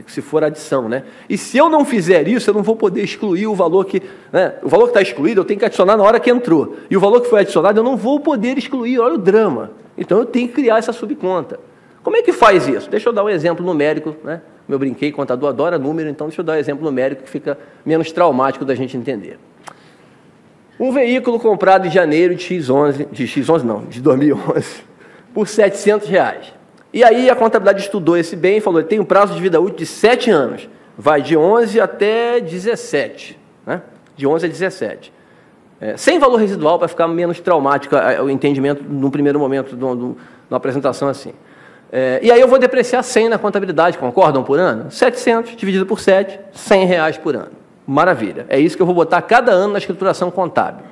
se for adição, né? E se eu não fizer isso, eu não vou poder excluir o valor que... Né? O valor que está excluído, eu tenho que adicionar na hora que entrou. E o valor que foi adicionado, eu não vou poder excluir. Olha o drama. Então, eu tenho que criar essa subconta. Como é que faz isso? Deixa eu dar um exemplo numérico, né? Eu brinquei, contador adora número, então deixa eu dar um exemplo numérico que fica menos traumático da gente entender. Um veículo comprado em janeiro de 2011, por R$700. E aí a contabilidade estudou esse bem e falou, tem um prazo de vida útil de 7 anos, vai de 11 até 17, né? De 11 a 17. Sem valor residual, para ficar menos traumático o entendimento no primeiro momento de uma apresentação assim. E aí eu vou depreciar 100 na contabilidade, concordam, por ano? 700 dividido por 7, R$100 por ano. Maravilha. É isso que eu vou botar cada ano na escrituração contábil.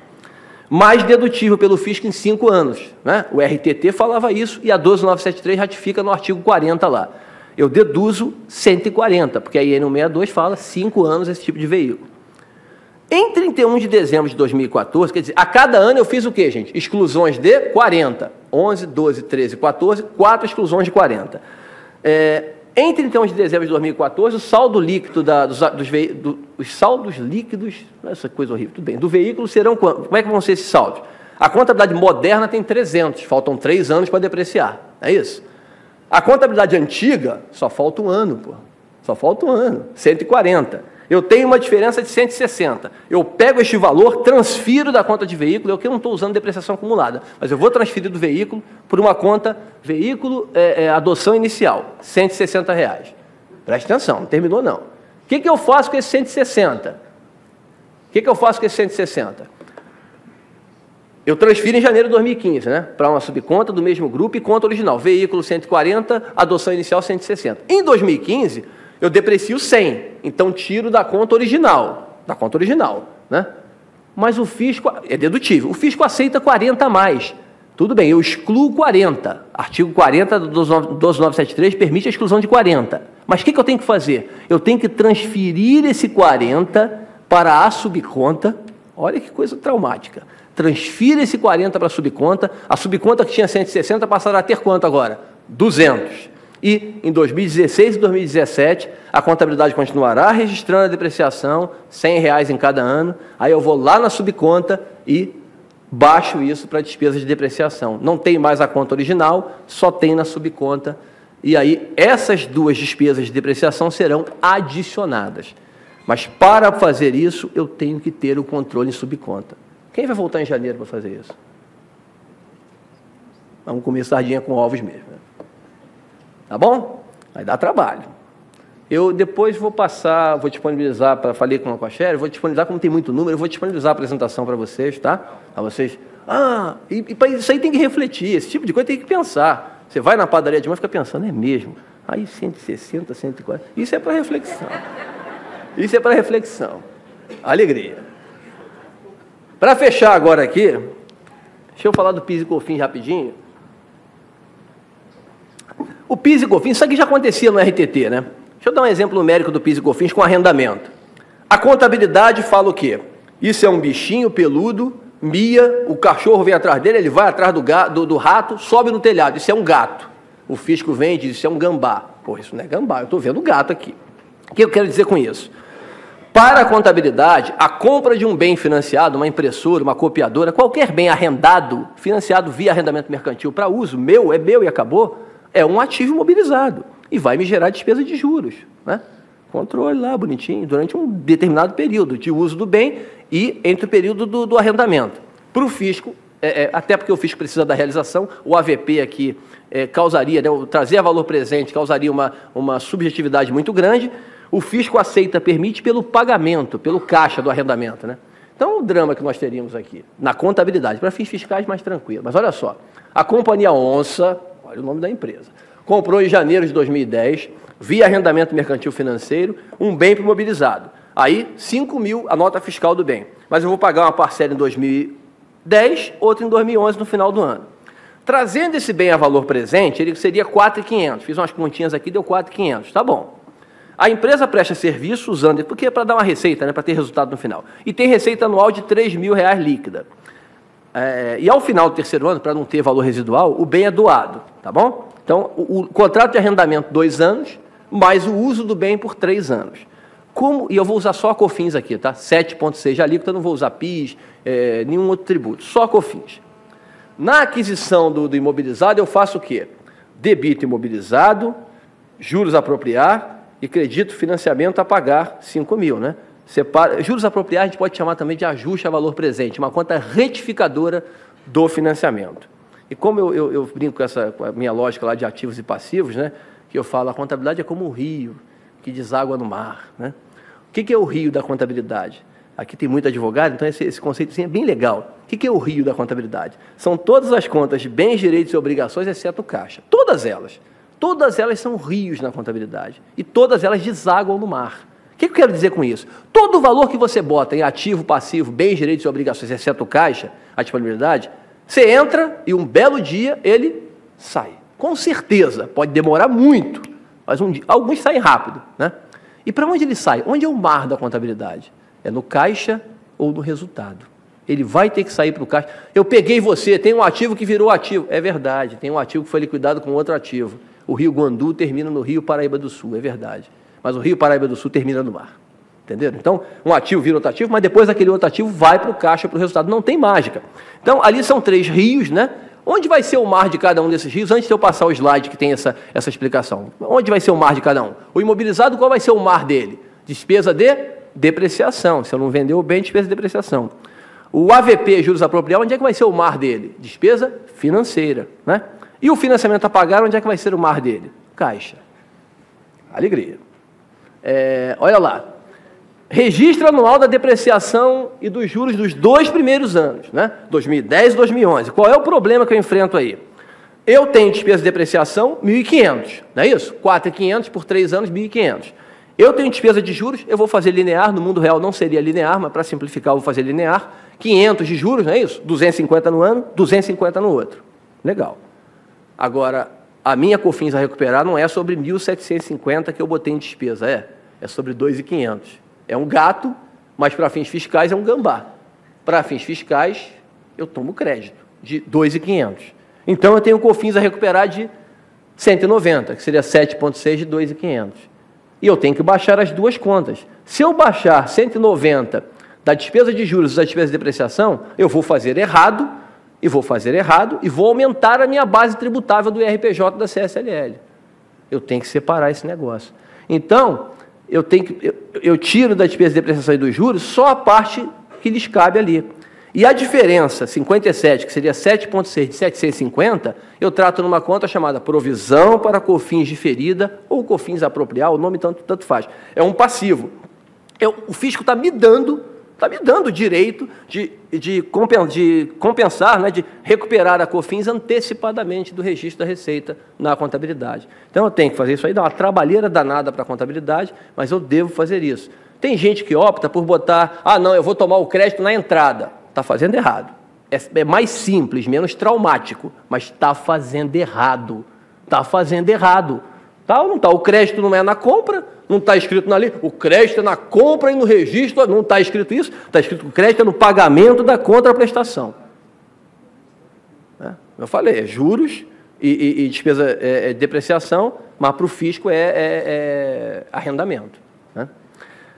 Mais dedutível pelo fisco em 5 anos. Né? O RTT falava isso e a 12973 ratifica no artigo 40 lá. Eu deduzo 140, porque a IN 162 fala 5 anos esse tipo de veículo. Em 31 de dezembro de 2014, quer dizer, a cada ano eu fiz o quê, gente? Exclusões de 40. 11, 12, 13, 14, 4 exclusões de 40. Em 31 de dezembro de 2014, o saldo líquido os saldos líquidos, essa coisa horrível, tudo bem, do veículo serão quantos? Como é que vão ser esses saldos? A contabilidade moderna tem 300, faltam 3 anos para depreciar, é isso? A contabilidade antiga, só falta um ano, pô. Só falta um ano, 140. Eu tenho uma diferença de 160. Eu pego este valor, transfiro da conta de veículo, eu que não estou usando depreciação acumulada, mas eu vou transferir do veículo por uma conta veículo adoção inicial, R$160. Preste atenção, não terminou não. O que eu faço com esse 160? O que eu faço com esse 160? Eu transfiro em janeiro de 2015, né? Para uma subconta do mesmo grupo e conta original. Veículo 140, adoção inicial 160. Em 2015, eu deprecio 100, então tiro da conta original. Né? Mas o fisco, é dedutível, o fisco aceita 40 a mais. Tudo bem, eu excluo 40. Artigo 40 do 12973 permite a exclusão de 40. Mas o que eu tenho que fazer? Eu tenho que transferir esse 40 para a subconta. Olha que coisa traumática. Transfira esse 40 para a subconta que tinha 160 passará a ter quanto agora? 200. E em 2016 e 2017, a contabilidade continuará registrando a depreciação, R$100 em cada ano. Aí eu vou lá na subconta e baixo isso para despesas de depreciação. Não tem mais a conta original, só tem na subconta. E aí essas duas despesas de depreciação serão adicionadas. Mas para fazer isso, eu tenho que ter o controle em subconta. Quem vai voltar em janeiro para fazer isso? Vamos comer sardinha com ovos mesmo. Né? Tá bom? Vai dar trabalho. Eu depois vou disponibilizar, falei com a Sherry, vou disponibilizar, como tem muito número, eu vou disponibilizar a apresentação para vocês, tá? Para vocês. E para isso aí tem que refletir, esse tipo de coisa tem que pensar. Você vai na padaria de mão e fica pensando, é mesmo? Aí 160, 140, isso é para reflexão. Isso é para reflexão. Alegria. Para fechar agora aqui, deixa eu falar do PIS e COFINS rapidinho. O PIS e COFINS, isso aqui já acontecia no RTT, né? Deixa eu dar um exemplo numérico do PIS e COFINS com arrendamento. A contabilidade fala o quê? Isso é um bichinho peludo, mia, o cachorro vem atrás dele, ele vai atrás do rato, sobe no telhado, isso é um gato. O fisco vem e diz, isso é um gambá. Pô, isso não é gambá, eu estou vendo gato aqui. O que eu quero dizer com isso? Para a contabilidade, a compra de um bem financiado, uma impressora, uma copiadora, qualquer bem arrendado, financiado via arrendamento mercantil para uso, meu, é meu e acabou, é um ativo imobilizado e vai me gerar despesa de juros, né? Controle lá, bonitinho, durante um determinado período de uso do bem e entre o período do arrendamento. Para o fisco, até porque o fisco precisa da realização, o AVP aqui causaria, né, trazer a valor presente causaria uma subjetividade muito grande, o fisco aceita, permite pelo pagamento, pelo caixa do arrendamento, né? Então, o drama que nós teríamos aqui, na contabilidade, para fins fiscais mais tranquilo. Mas olha só, a Companhia Onça, olha o nome da empresa, comprou em janeiro de 2010, via arrendamento mercantil financeiro, um bem imobilizado. Aí, 5 mil a nota fiscal do bem. Mas eu vou pagar uma parcela em 2010, outra em 2011, no final do ano. Trazendo esse bem a valor presente, ele seria 4.500. Fiz umas continhas aqui, deu 4.500. Tá bom. A empresa presta serviço usando, porque é para dar uma receita, né, para ter resultado no final. E tem receita anual de R$3.000 líquida. E ao final do terceiro ano, para não ter valor residual, o bem é doado, tá bom? Então, o contrato de arrendamento, 2 anos, mais o uso do bem por 3 anos. E eu vou usar só a COFINS aqui, tá? 7,6 de alíquota, não vou usar PIS, nenhum outro tributo, só a COFINS. Na aquisição do imobilizado, eu faço o quê? Debito imobilizado, juros a apropriar e credito financiamento a pagar 5 mil, né? Juros a apropriar a gente pode chamar também de ajuste a valor presente, uma conta retificadora do financiamento. E como eu brinco com a minha lógica lá de ativos e passivos, né? Que eu falo, a contabilidade é como um rio que deságua no mar, né? O que é o rio da contabilidade? Aqui tem muito advogado, então esse conceito assim, é bem legal. O que é o rio da contabilidade? São todas as contas de bens, direitos e obrigações, exceto o caixa. Todas elas. Todas elas são rios na contabilidade. E todas elas desaguam no mar. O que eu quero dizer com isso? Todo o valor que você bota em ativo, passivo, bens, direitos e obrigações, exceto o caixa, a disponibilidade, você entra e um belo dia ele sai. Com certeza. Pode demorar muito, mas alguns saem rápido, né? E para onde ele sai? Onde é o mar da contabilidade? É no caixa ou no resultado. Ele vai ter que sair para o caixa. Eu peguei você, tem um ativo que virou ativo. É verdade, tem um ativo que foi liquidado com outro ativo. O Rio Guandu termina no Rio Paraíba do Sul, é verdade. Mas o Rio Paraíba do Sul termina no mar. Entenderam? Então, um ativo vira outro ativo, mas depois aquele outro ativo vai para o caixa, para o resultado. Não tem mágica. Então, ali são 3 rios, né? Onde vai ser o mar de cada um desses rios? Antes de eu passar o slide que tem essa explicação. Onde vai ser o mar de cada um? O imobilizado, qual vai ser o mar dele? Despesa de depreciação. Se eu não vender o bem, despesa de depreciação. O AVP, juros apropriados, onde é que vai ser o mar dele? Despesa financeira, né? E o financiamento a pagar, onde é que vai ser o mar dele? Caixa. Alegria. Olha lá. Registro anual da depreciação e dos juros dos 2 primeiros anos, né? 2010 e 2011. Qual é o problema que eu enfrento aí? Eu tenho despesa de depreciação, 1.500, não é isso? 4.500 por 3 anos, 1.500. Eu tenho despesa de juros, eu vou fazer linear, no mundo real não seria linear, mas para simplificar eu vou fazer linear. 500 de juros, não é isso? 250 no ano, 250 no outro. Legal. Agora, a minha COFINS a recuperar não é sobre 1.750 que eu botei em despesa, é sobre 2.500. É um gato, mas para fins fiscais é um gambá. Para fins fiscais, eu tomo crédito de 2.500. Então, eu tenho COFINS a recuperar de 190, que seria 7,6 de 2.500. E eu tenho que baixar as duas contas. Se eu baixar 190 da despesa de juros e da despesa de depreciação, eu vou fazer errado, e vou aumentar a minha base tributável do IRPJ da CSLL. Eu tenho que separar esse negócio. Então, eu tiro da despesa de depreciação e dos juros só a parte que lhes cabe ali. E a diferença, 57, que seria 7,6 de 750, eu trato numa conta chamada provisão para COFINS diferida ou COFINS apropriar, o nome tanto faz. É um passivo. O fisco está me dando o direito de compensar, né, de recuperar a COFINS antecipadamente do registro da Receita na contabilidade. Então, eu tenho que fazer isso aí, dá uma trabalheira danada para a contabilidade, mas eu devo fazer isso. Tem gente que opta por botar, não, eu vou tomar o crédito na entrada. Está fazendo errado. É mais simples, menos traumático, mas está fazendo errado. Está fazendo errado. Tá ou não está? O crédito não é na compra, não está escrito ali. O crédito é na compra e no registro, não está escrito isso. Está escrito que o crédito é no pagamento da contraprestação. Eu falei, é juros e despesa de depreciação, mas para o fisco é arrendamento. Né?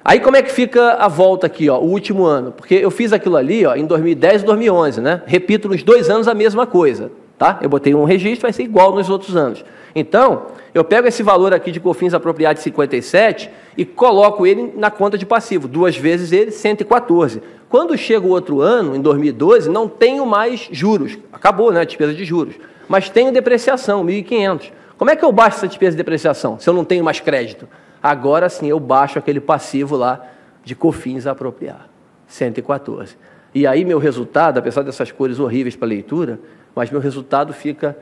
Aí como é que fica a volta aqui, ó, o último ano? Porque eu fiz aquilo ali, ó, em 2010 e 2011, né? Repito nos 2 anos a mesma coisa, tá? Eu botei um registro, vai ser igual nos outros anos. Então, eu pego esse valor aqui de COFINS apropriado de 57 e coloco ele na conta de passivo. 2 vezes ele, 114. Quando chega o outro ano, em 2012, não tenho mais juros. Acabou, né, a despesa de juros. Mas tenho depreciação, 1.500. Como é que eu baixo essa despesa de depreciação, se eu não tenho mais crédito? Agora sim eu baixo aquele passivo lá de COFINS a apropriar, 114. E aí meu resultado, apesar dessas cores horríveis para leitura, mas meu resultado fica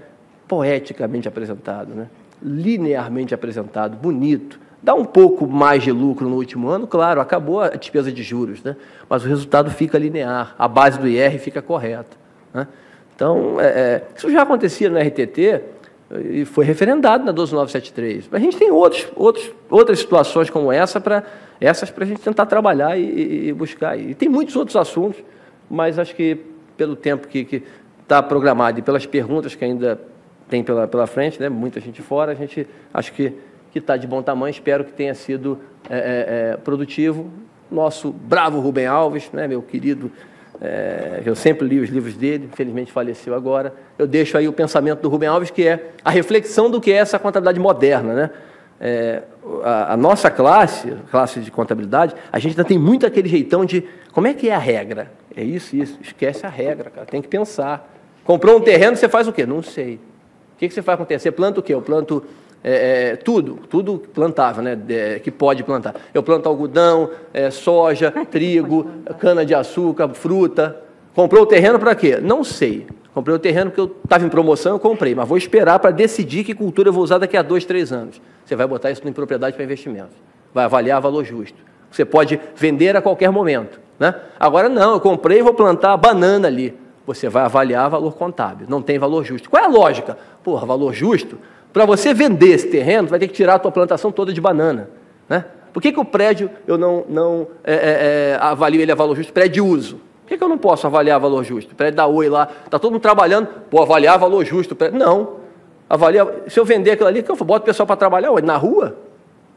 poeticamente apresentado, né? Linearmente apresentado, bonito. Dá um pouco mais de lucro no último ano, claro, acabou a despesa de juros, né? Mas o resultado fica linear, a base do IR fica correta. Né? Então, isso já acontecia no RTT, e foi referendado na 12973. A gente tem outras situações como essa para a gente tentar trabalhar e buscar. E tem muitos outros assuntos, mas acho que pelo tempo que está programado e pelas perguntas que ainda tem pela frente, né, muita gente fora, a gente acho que que está de bom tamanho. Espero que tenha sido produtivo. Nosso bravo Rubem Alves, né, meu querido, eu sempre li os livros dele, infelizmente faleceu agora. Eu deixo aí o pensamento do Rubem Alves, que é a reflexão do que é essa contabilidade moderna, né? A nossa classe de contabilidade, a gente ainda tem muito aquele jeitão de como é que é a regra? É isso, esquece a regra, cara, tem que pensar. Comprou um terreno, você faz o quê? Não sei. O que você faz com o terreno? Você planta o quê? Eu planto tudo plantável, né? Que pode plantar. Eu planto algodão, soja, trigo, cana-de-açúcar, fruta. Comprou o terreno para quê? Não sei. Comprei o terreno porque eu estava em promoção, eu comprei, mas vou esperar para decidir que cultura eu vou usar daqui a 2, 3 anos. Você vai botar isso em propriedade para investimento. Vai avaliar valor justo. Você pode vender a qualquer momento, né? Agora não, eu comprei e vou plantar banana ali. Você vai avaliar valor contábil. Não tem valor justo. Qual é a lógica? Porra, valor justo? Para você vender esse terreno, vai ter que tirar a tua plantação toda de banana, né? Por que o prédio eu não avalio ele a valor justo? Prédio de uso. Por que eu não posso avaliar valor justo? O prédio da Oi lá, está todo mundo trabalhando, avaliar valor justo. Não. Se eu vender aquilo ali, que eu boto o pessoal para trabalhar na rua?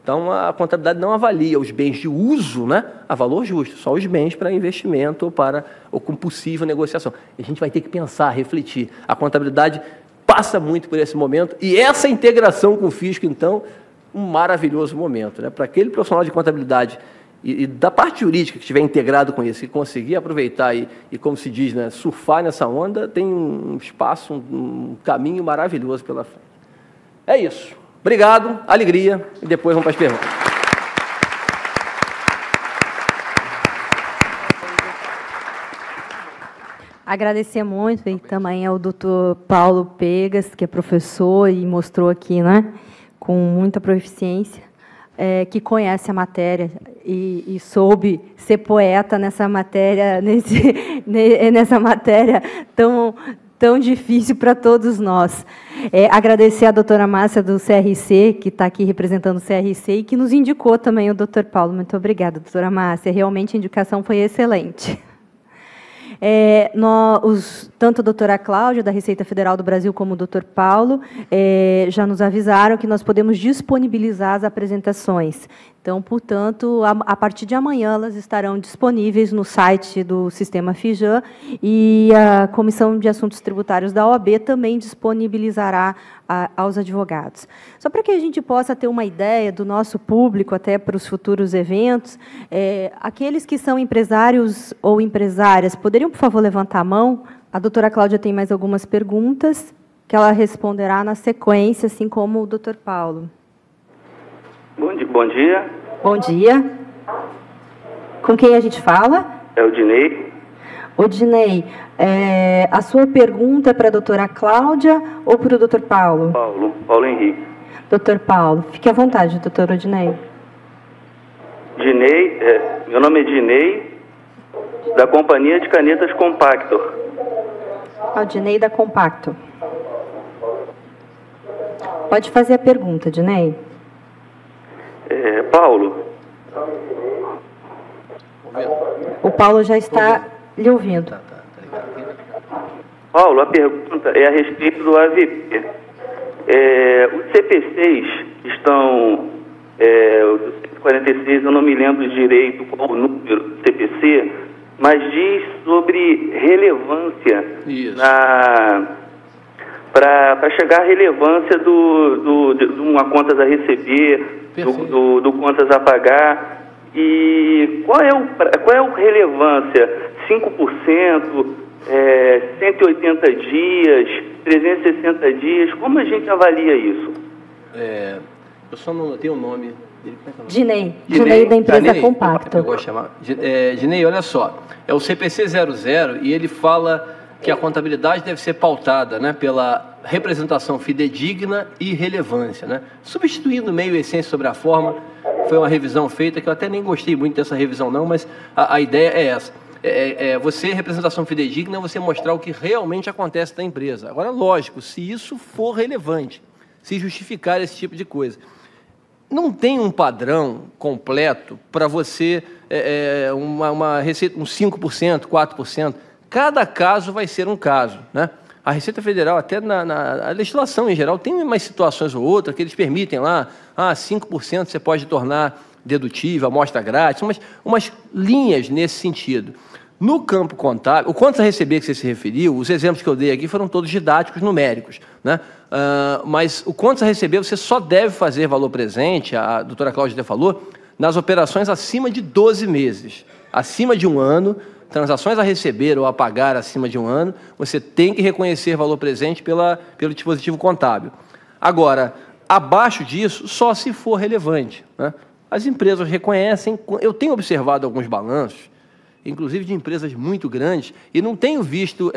Então, a contabilidade não avalia os bens de uso, né, a valor justo, só os bens para investimento ou com possível negociação. A gente vai ter que pensar, refletir. A contabilidade passa muito por esse momento e essa integração com o fisco, então, um maravilhoso momento, né? Para aquele profissional de contabilidade e da parte jurídica que estiver integrado com isso, que conseguir aproveitar e como se diz, né, surfar nessa onda, tem um espaço, um caminho maravilhoso pela frente. É isso. Obrigado, alegria, e depois vamos para as perguntas. Agradecer muito e também ao doutor Paulo Pegas, que é professor e mostrou aqui, né, com muita proficiência, que conhece a matéria e soube ser poeta nessa matéria, nessa matéria tão difícil para todos nós. Agradecer à doutora Márcia do CRC, que está aqui representando o CRC e que nos indicou também o doutor Paulo. Muito obrigada, doutora Márcia. Realmente a indicação foi excelente. Tanto a doutora Cláudia, da Receita Federal do Brasil, como o doutor Paulo, já nos avisaram que nós podemos disponibilizar as apresentações. Então, portanto, a partir de amanhã, elas estarão disponíveis no site do Sistema FIJAN e a Comissão de Assuntos Tributários da OAB também disponibilizará aos advogados. Só para que a gente possa ter uma ideia do nosso público, até para os futuros eventos, aqueles que são empresários ou empresárias, poderiam, por favor, levantar a mão? A doutora Cláudia tem mais algumas perguntas que ela responderá na sequência, assim como o doutor Paulo. Bom dia. Bom dia. Com quem a gente fala? É o Dinei. Odinei, a sua pergunta é para a doutora Cláudia ou para o doutor Paulo? Paulo Henrique. Doutor Paulo, fique à vontade, doutor Odinei. Dinei, meu nome é Dinei, da Companhia de Canetas Compactor. Odinei da Compactor. Pode fazer a pergunta, Dinei. Paulo. O Paulo já está lhe ouvindo. Paulo, a pergunta é a respeito do AVP. Os CPCs estão, o 146, eu não me lembro direito qual o número do CPC, mas diz sobre relevância para chegar à relevância de uma contas a receber, do contas a pagar. E qual é a relevância? 5%, 180 dias, 360 dias? Como a gente avalia isso? Eu só não tenho o nome dele. Dinei da empresa Compactor. Eu vou chamar. Dinei, olha só, é o CPC 00 e ele fala que a contabilidade deve ser pautada, né, pela representação fidedigna e relevância, né? Substituindo meio essência sobre a forma, foi uma revisão feita, que eu até nem gostei muito dessa revisão não, mas a ideia é essa. Você, representação fidedigna, você mostrar o que realmente acontece na empresa. Agora, lógico, se isso for relevante, se justificar esse tipo de coisa. Não tem um padrão completo para você, uma receita, uns 5%, 4%. Cada caso vai ser um caso, né? A Receita Federal, até na legislação em geral, tem umas situações ou outras que eles permitem lá, 5% você pode tornar dedutível, amostra grátis, umas linhas nesse sentido. No campo contábil, o quanto a receber que você se referiu, os exemplos que eu dei aqui foram todos didáticos, numéricos, né? Mas o quanto a receber, você só deve fazer valor presente, a doutora Cláudia até falou, nas operações acima de 12 meses. Acima de 1 ano, transações a receber ou a pagar acima de 1 ano, você tem que reconhecer valor presente pelo dispositivo contábil. Agora, abaixo disso, só se for relevante, né? As empresas reconhecem, eu tenho observado alguns balanços, inclusive de empresas muito grandes, e não tenho visto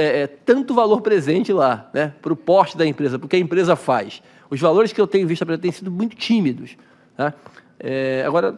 tanto valor presente lá, né, para o porte da empresa, porque a empresa faz. Os valores que eu tenho visto têm sido muito tímidos, tá? Agora,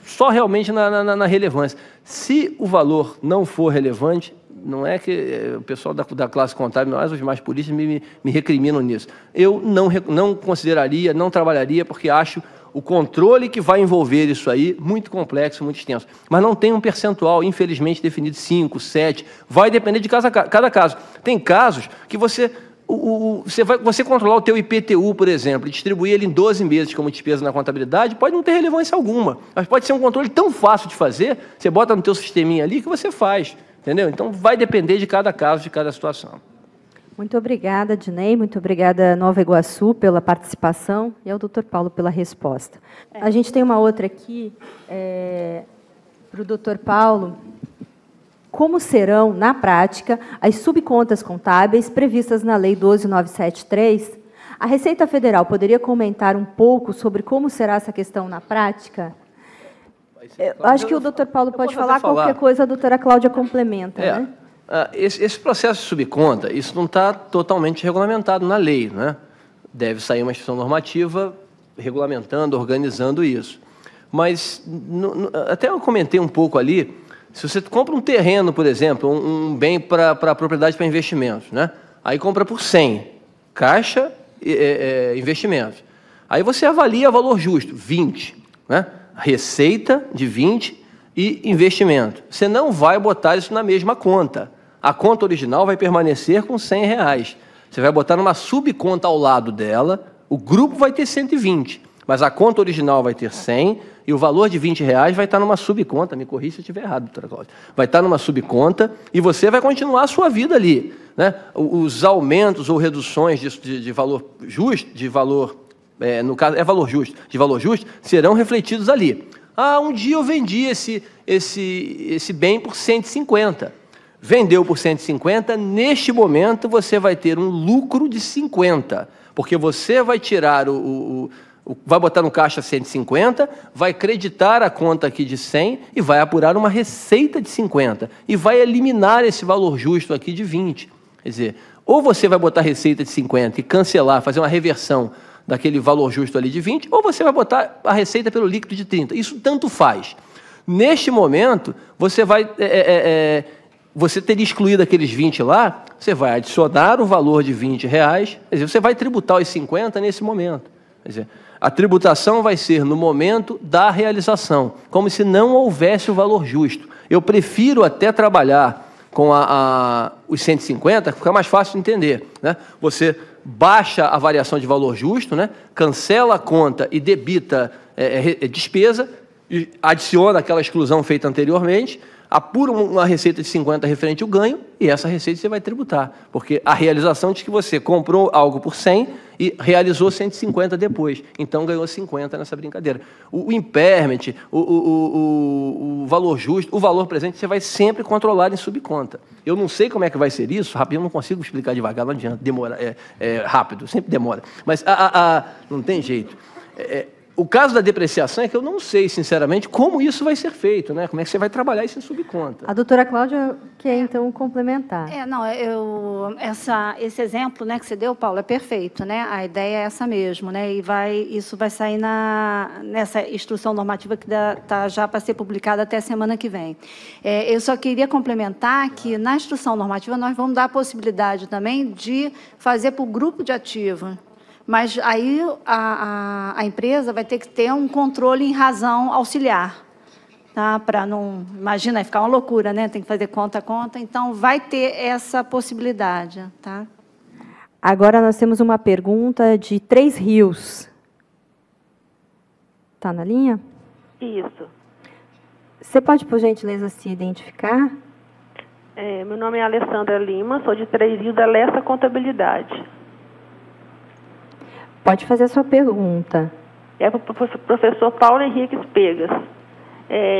só realmente na relevância. Se o valor não for relevante, não é que o pessoal da classe contábil, nós, os mais políticos, me recriminam nisso. Eu não consideraria, não trabalharia, porque acho o controle que vai envolver isso aí muito complexo, muito extenso. Mas não tem um percentual, infelizmente, definido 5, 7. Vai depender de cada caso. Tem casos que você controlar o teu IPTU, por exemplo, e distribuir ele em 12 meses como despesa na contabilidade, pode não ter relevância alguma. Mas pode ser um controle tão fácil de fazer, você bota no teu sisteminha ali que você faz. Entendeu? Então, vai depender de cada caso, de cada situação. Muito obrigada, Dinei. Muito obrigada, Nova Iguaçu, pela participação e ao doutor Paulo pela resposta. A gente tem uma outra aqui para o doutor Paulo. Como serão, na prática, as subcontas contábeis previstas na Lei 12.973? A Receita Federal poderia comentar um pouco sobre como será essa questão na prática? Acho que o doutor Paulo pode falar, qualquer coisa a doutora Cláudia complementa. Né? Esse processo de subconta, isso não está totalmente regulamentado na lei, né? Deve sair uma instrução normativa regulamentando, organizando isso. Mas, até eu comentei um pouco ali, se você compra um terreno, por exemplo, um bem para propriedade para investimentos, né? Aí compra por 100, caixa investimentos. Aí você avalia valor justo, 20, né? Receita de 20 e investimento. Você não vai botar isso na mesma conta. A conta original vai permanecer com R$100. Você vai botar numa subconta ao lado dela, o grupo vai ter 120, mas a conta original vai ter 100 e o valor de R$20 vai estar numa subconta. Me corrija se eu estiver errado, doutora Cláudia. Vai estar numa subconta e você vai continuar a sua vida ali, né? Os aumentos ou reduções de valor justo, no caso, valor justo, de valor justo, serão refletidos ali. Um dia eu vendi esse bem por 150. Vendeu por 150, neste momento você vai ter um lucro de 50, porque você vai tirar vai botar no caixa 150, vai creditar a conta aqui de 100 e vai apurar uma receita de 50 e vai eliminar esse valor justo aqui de 20. Quer dizer, ou você vai botar receita de 50 e cancelar, fazer uma reversão daquele valor justo ali de 20, ou você vai botar a receita pelo líquido de 30. Isso tanto faz. Neste momento, você vai... você teria excluído aqueles 20 lá, você vai adicionar o valor de R$20, quer dizer, você vai tributar os 50 nesse momento. Quer dizer, a tributação vai ser no momento da realização, como se não houvesse o valor justo. Eu prefiro até trabalhar com os 150, fica mais fácil de entender, né? Você baixa a variação de valor justo, né? Cancela a conta e debita despesa, e adiciona aquela exclusão feita anteriormente, apura uma receita de 50 referente ao ganho, e essa receita você vai tributar, porque a realização diz que você comprou algo por 100 e realizou 150 depois, então ganhou 50 nessa brincadeira. O impairment, o valor justo, o valor presente, você vai sempre controlar em subconta. Eu não sei como é que vai ser isso, rápido, eu não consigo explicar devagar, não adianta, demora, rápido, sempre demora, mas não tem jeito. O caso da depreciação é que eu não sei, sinceramente, como isso vai ser feito, né? Como é que você vai trabalhar isso em subconta. A doutora Cláudia quer, então, complementar. Esse exemplo, né, que você deu, Paulo, é perfeito, né? A ideia é essa mesmo, né? E isso vai sair nessa instrução normativa que está já para ser publicada até a semana que vem. Eu só queria complementar que, na instrução normativa, nós vamos dar a possibilidade também de fazer por grupo de ativo. Mas aí a empresa vai ter que ter um controle em razão auxiliar, tá? Para não... Imagina, vai ficar uma loucura, né? Tem que fazer conta a conta. Então, vai ter essa possibilidade, tá? Agora nós temos uma pergunta de Três Rios. Está na linha? Isso. Você pode, por gentileza, se identificar? Meu nome é Alessandra Lima, sou de Três Rios, da Lessa Contabilidade. Pode fazer a sua pergunta. É para o professor Paulo Henrique Pegas.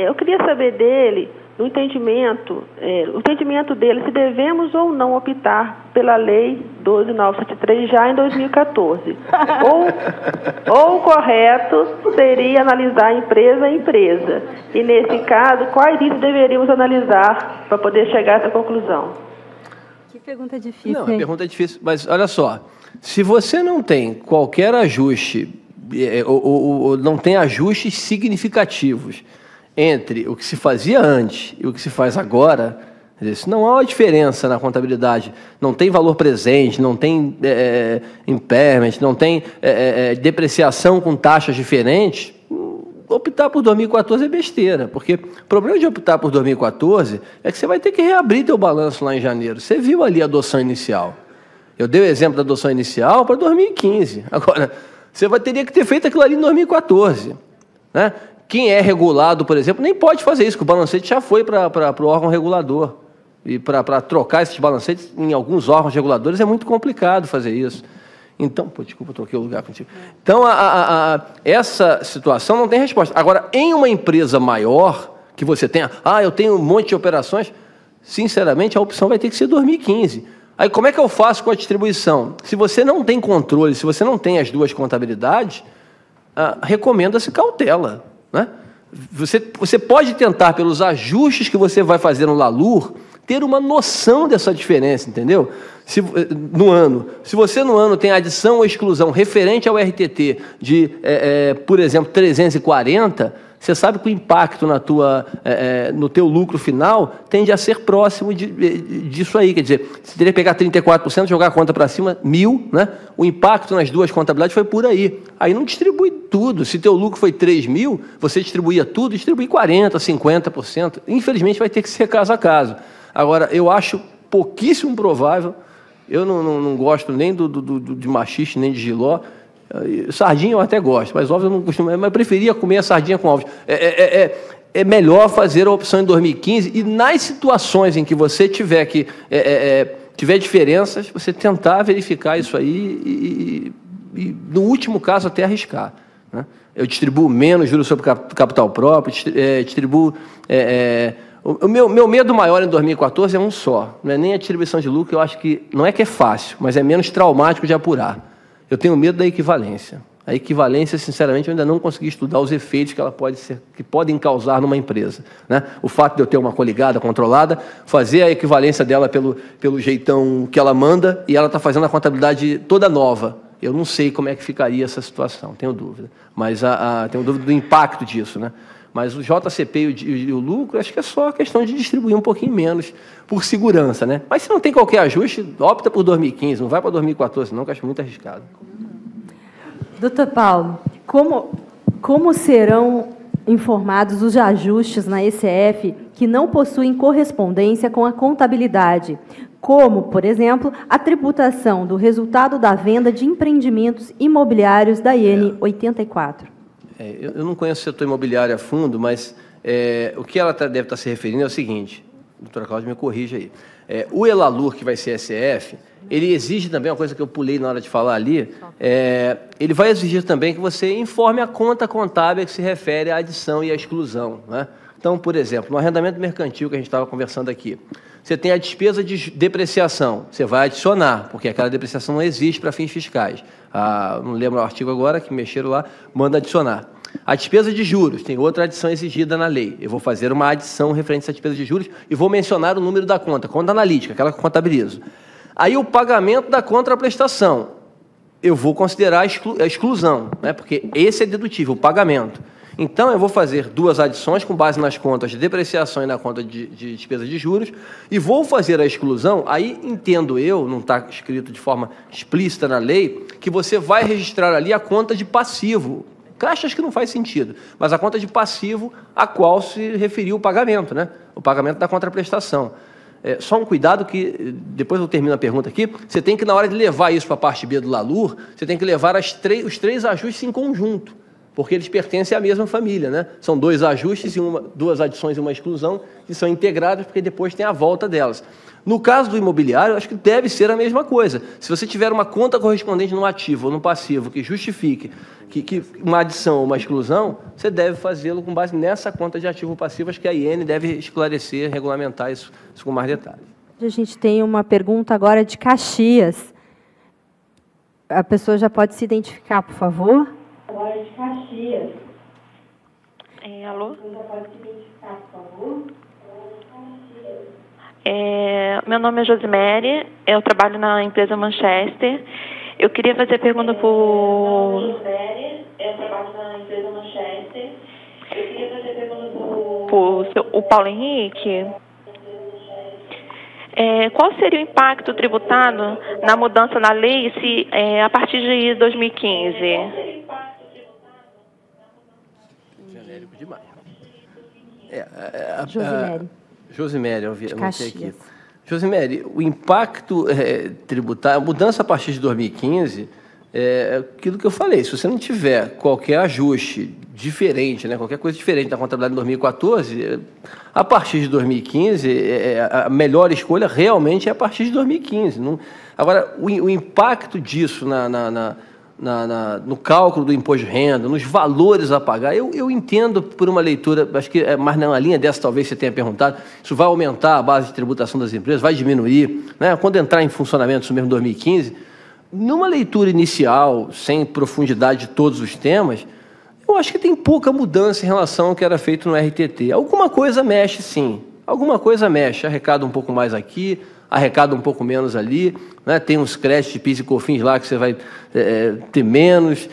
Eu queria saber dele, o entendimento dele, se devemos ou não optar pela Lei 12.973 já em 2014. ou o correto seria analisar empresa a empresa. E, nesse caso, quais itens deveríamos analisar para poder chegar a essa conclusão? Que pergunta difícil. Não, a pergunta é difícil, mas olha só. Se você não tem qualquer ajuste, ou não tem ajustes significativos entre o que se fazia antes e o que se faz agora, se não há uma diferença na contabilidade, não tem valor presente, não tem impairment, não tem depreciação com taxas diferentes, optar por 2014 é besteira, porque o problema de optar por 2014 é que você vai ter que reabrir teu balanço lá em janeiro. Você viu ali a adoção inicial. Eu dei o exemplo da adoção inicial para 2015. Agora, você teria que ter feito aquilo ali em 2014. Né? Quem é regulado, por exemplo, nem pode fazer isso, porque o balancete já foi para o órgão regulador. E para trocar esses balancetes em alguns órgãos reguladores é muito complicado fazer isso. Então, desculpa, eu troquei o lugar contigo. Então, essa situação não tem resposta. Agora, em uma empresa maior, que você tenha, eu tenho um monte de operações, sinceramente, a opção vai ter que ser 2015. Aí, como é que eu faço com a distribuição? Se você não tem controle, se você não tem as duas contabilidades, recomenda-se cautela. Né? Você pode tentar, pelos ajustes que você vai fazer no LALUR, ter uma noção dessa diferença, entendeu? No ano. Se você no ano tem adição ou exclusão referente ao RTT de, por exemplo, 340, você sabe que o impacto no teu lucro final tende a ser próximo disso aí. Quer dizer, você teria que pegar 34%, jogar a conta para cima, 1.000, né? O impacto nas duas contabilidades foi por aí. Aí não distribui tudo. Se teu lucro foi 3.000, você distribuía tudo, distribui 40%, 50%. Infelizmente vai ter que ser caso a caso. Agora, eu acho pouquíssimo provável, eu não gosto nem de machixe, nem de jiló. Sardinha eu até gosto, mas ovos eu não costumo, mas eu preferia comer a sardinha com ovos. É melhor fazer a opção em 2015 e nas situações em que você tiver diferenças, você tentar verificar isso aí e no último caso até arriscar. Né? Eu distribuo menos juros sobre capital próprio, distribuo... O meu medo maior em 2014 é um só, não é nem a distribuição de lucro, eu acho que não é fácil, mas é menos traumático de apurar. Eu tenho medo da equivalência. A equivalência, sinceramente, eu ainda não consegui estudar os efeitos que podem causar numa empresa. Né? O fato de eu ter uma coligada controlada, fazer a equivalência dela pelo jeitão que ela manda e ela está fazendo a contabilidade toda nova. Eu não sei como é que ficaria essa situação, tenho dúvida. Mas tenho dúvida do impacto disso. Né? Mas o JCP e o lucro, acho que é só questão de distribuir um pouquinho menos por segurança. Né? Mas se não tem qualquer ajuste, opta por 2015, não vai para 2014 não, que eu acho muito arriscado. Doutor Paulo, como serão informados os ajustes na ECF que não possuem correspondência com a contabilidade, como, por exemplo, a tributação do resultado da venda de empreendimentos imobiliários da IN 84? Eu não conheço o setor imobiliário a fundo, mas o que ela deve estar se referindo é o seguinte, doutora Cláudia, me corrija aí. O ELALUR, que vai ser ECF, ele exige também, uma coisa que eu pulei na hora de falar ali, ele vai exigir também que você informe a conta contábil que se refere à adição e à exclusão. Né? Então, por exemplo, no arrendamento mercantil que a gente estava conversando aqui, você tem a despesa de depreciação, você vai adicionar, porque aquela depreciação não existe para fins fiscais. Não lembro o artigo agora, que mexeram lá, manda adicionar. A despesa de juros, tem outra adição exigida na lei. Eu vou fazer uma adição referente à despesa de juros e vou mencionar o número da conta analítica, aquela que eu contabilizo. Aí o pagamento da contraprestação, eu vou considerar a exclusão, né? Porque esse é dedutível, o pagamento. Então, eu vou fazer duas adições com base nas contas de depreciação e na conta de despesa de juros e vou fazer a exclusão, aí entendo eu, não está escrito de forma explícita na lei, que você vai registrar ali a conta de passivo. Acho que não faz sentido, mas a conta de passivo a qual se referiu o pagamento, né? O pagamento da contraprestação. Só um cuidado que, depois eu termino a pergunta aqui, você tem que, na hora de levar isso para a parte B do LALUR, você tem que levar os 3 ajustes em conjunto, porque eles pertencem à mesma família, né? São 2 ajustes, 2 adições e uma exclusão, que são integradas, porque depois tem a volta delas. No caso do imobiliário, eu acho que deve ser a mesma coisa. Se você tiver uma conta correspondente no ativo ou no passivo que justifique que uma adição ou uma exclusão, você deve fazê-lo com base nessa conta de ativo ou passivo. Acho que a IN deve esclarecer, regulamentar isso com mais detalhes. A gente tem uma pergunta agora de Caxias. A pessoa já pode se identificar, por favor? Agora de Caxias. Alô? A pessoa já pode se identificar, por favor? Meu nome é Josimere, eu trabalho na empresa Manchester. Eu queria fazer a pergunta para o Paulo Henrique. Qual seria o impacto tributado na mudança na lei se, a partir de 2015? Genérico demais. Josimere, eu anotei aqui. Josimere, o impacto tributário, a mudança a partir de 2015, é aquilo que eu falei, se você não tiver qualquer ajuste diferente, né, qualquer coisa diferente da contabilidade de 2014, a partir de 2015, a melhor escolha realmente é a partir de 2015. Agora, o impacto disso no cálculo do imposto de renda, nos valores a pagar, eu entendo por uma leitura, acho que é mais na linha dessa talvez você tenha perguntado, isso vai aumentar a base de tributação das empresas, vai diminuir, né? Quando entrar em funcionamento, isso mesmo em 2015, numa leitura inicial, sem profundidade de todos os temas, eu acho que tem pouca mudança em relação ao que era feito no RTT. Alguma coisa mexe, sim, alguma coisa mexe, arrecada um pouco mais aqui, arrecada um pouco menos ali, né? Tem uns créditos de PIS e COFINS lá que você vai ter menos,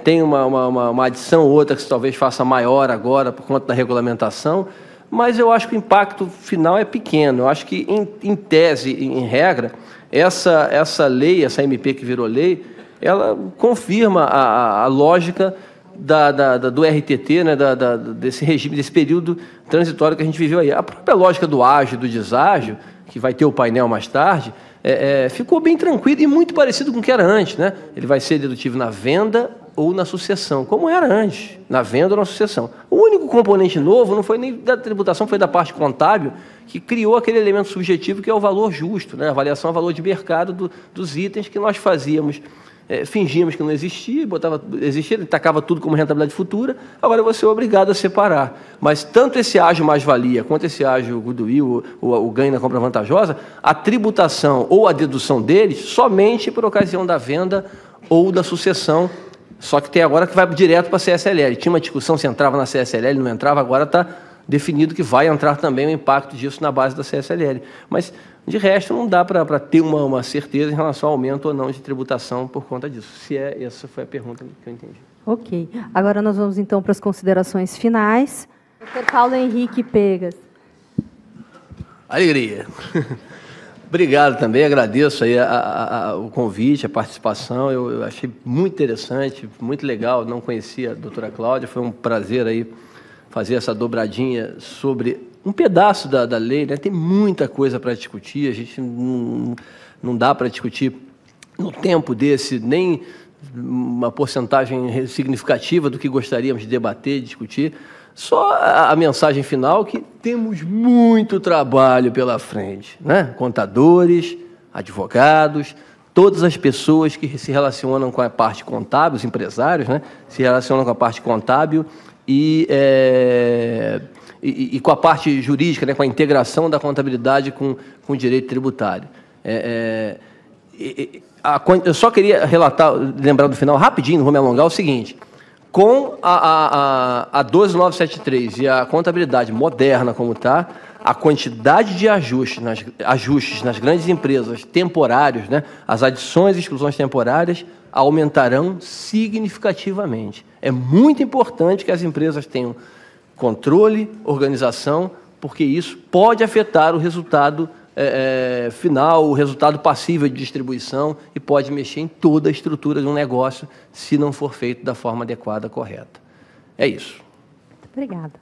tem uma adição ou outra que você talvez faça maior agora por conta da regulamentação, mas eu acho que o impacto final é pequeno. Eu acho que, em tese, em regra, essa lei, essa MP que virou lei, ela confirma a lógica do RTT, né, desse regime, desse período transitório que a gente viveu aí. A própria lógica do ágio e do deságio, que vai ter o painel mais tarde, ficou bem tranquilo e muito parecido com o que era antes, né? Ele vai ser dedutível na venda ou na sucessão, como era antes, na venda ou na sucessão. O único componente novo não foi nem da tributação, foi da parte contábil, que criou aquele elemento subjetivo que é o valor justo, né? A avaliação ao valor de mercado dos itens que nós fazíamos. Fingíamos que não existia, existia, tacava tudo como rentabilidade futura, agora você é obrigado a separar. Mas tanto esse ágio mais-valia, quanto esse ágio goodwill, o ganho na compra vantajosa, a tributação ou a dedução deles somente por ocasião da venda ou da sucessão, só que tem agora que vai direto para a CSLL. Tinha uma discussão se entrava na CSLL, não entrava, agora está definido que vai entrar também o impacto disso na base da CSLL. Mas, de resto, não dá para ter uma certeza em relação ao aumento ou não de tributação por conta disso. Essa foi a pergunta que eu entendi. Ok. Agora nós vamos, então, para as considerações finais. Dr. Paulo Henrique Pegas. Alegria. Obrigado também, agradeço aí o convite, a participação. Eu achei muito interessante, muito legal. Não conhecia a doutora Cláudia, foi um prazer aí fazer essa dobradinha sobre um pedaço da lei, né? Tem muita coisa para discutir, a gente não dá para discutir no tempo desse nem uma porcentagem significativa do que gostaríamos de debater, de discutir. Só a mensagem final que temos muito trabalho pela frente, né? Contadores, advogados, todas as pessoas que se relacionam com a parte contábil, os empresários, né? Se relacionam com a parte contábil e com a parte jurídica, né, com a integração da contabilidade com o direito tributário. Eu só queria relatar, lembrar do final, rapidinho, não vou me alongar, o seguinte: com a 12973 e a contabilidade moderna como está, a quantidade de ajustes nas grandes empresas temporários, né, as adições e exclusões temporárias, aumentarão significativamente. É muito importante que as empresas tenham controle, organização, porque isso pode afetar o resultado final, o resultado passível de distribuição e pode mexer em toda a estrutura de um negócio se não for feito da forma adequada, correta. É isso. Obrigada.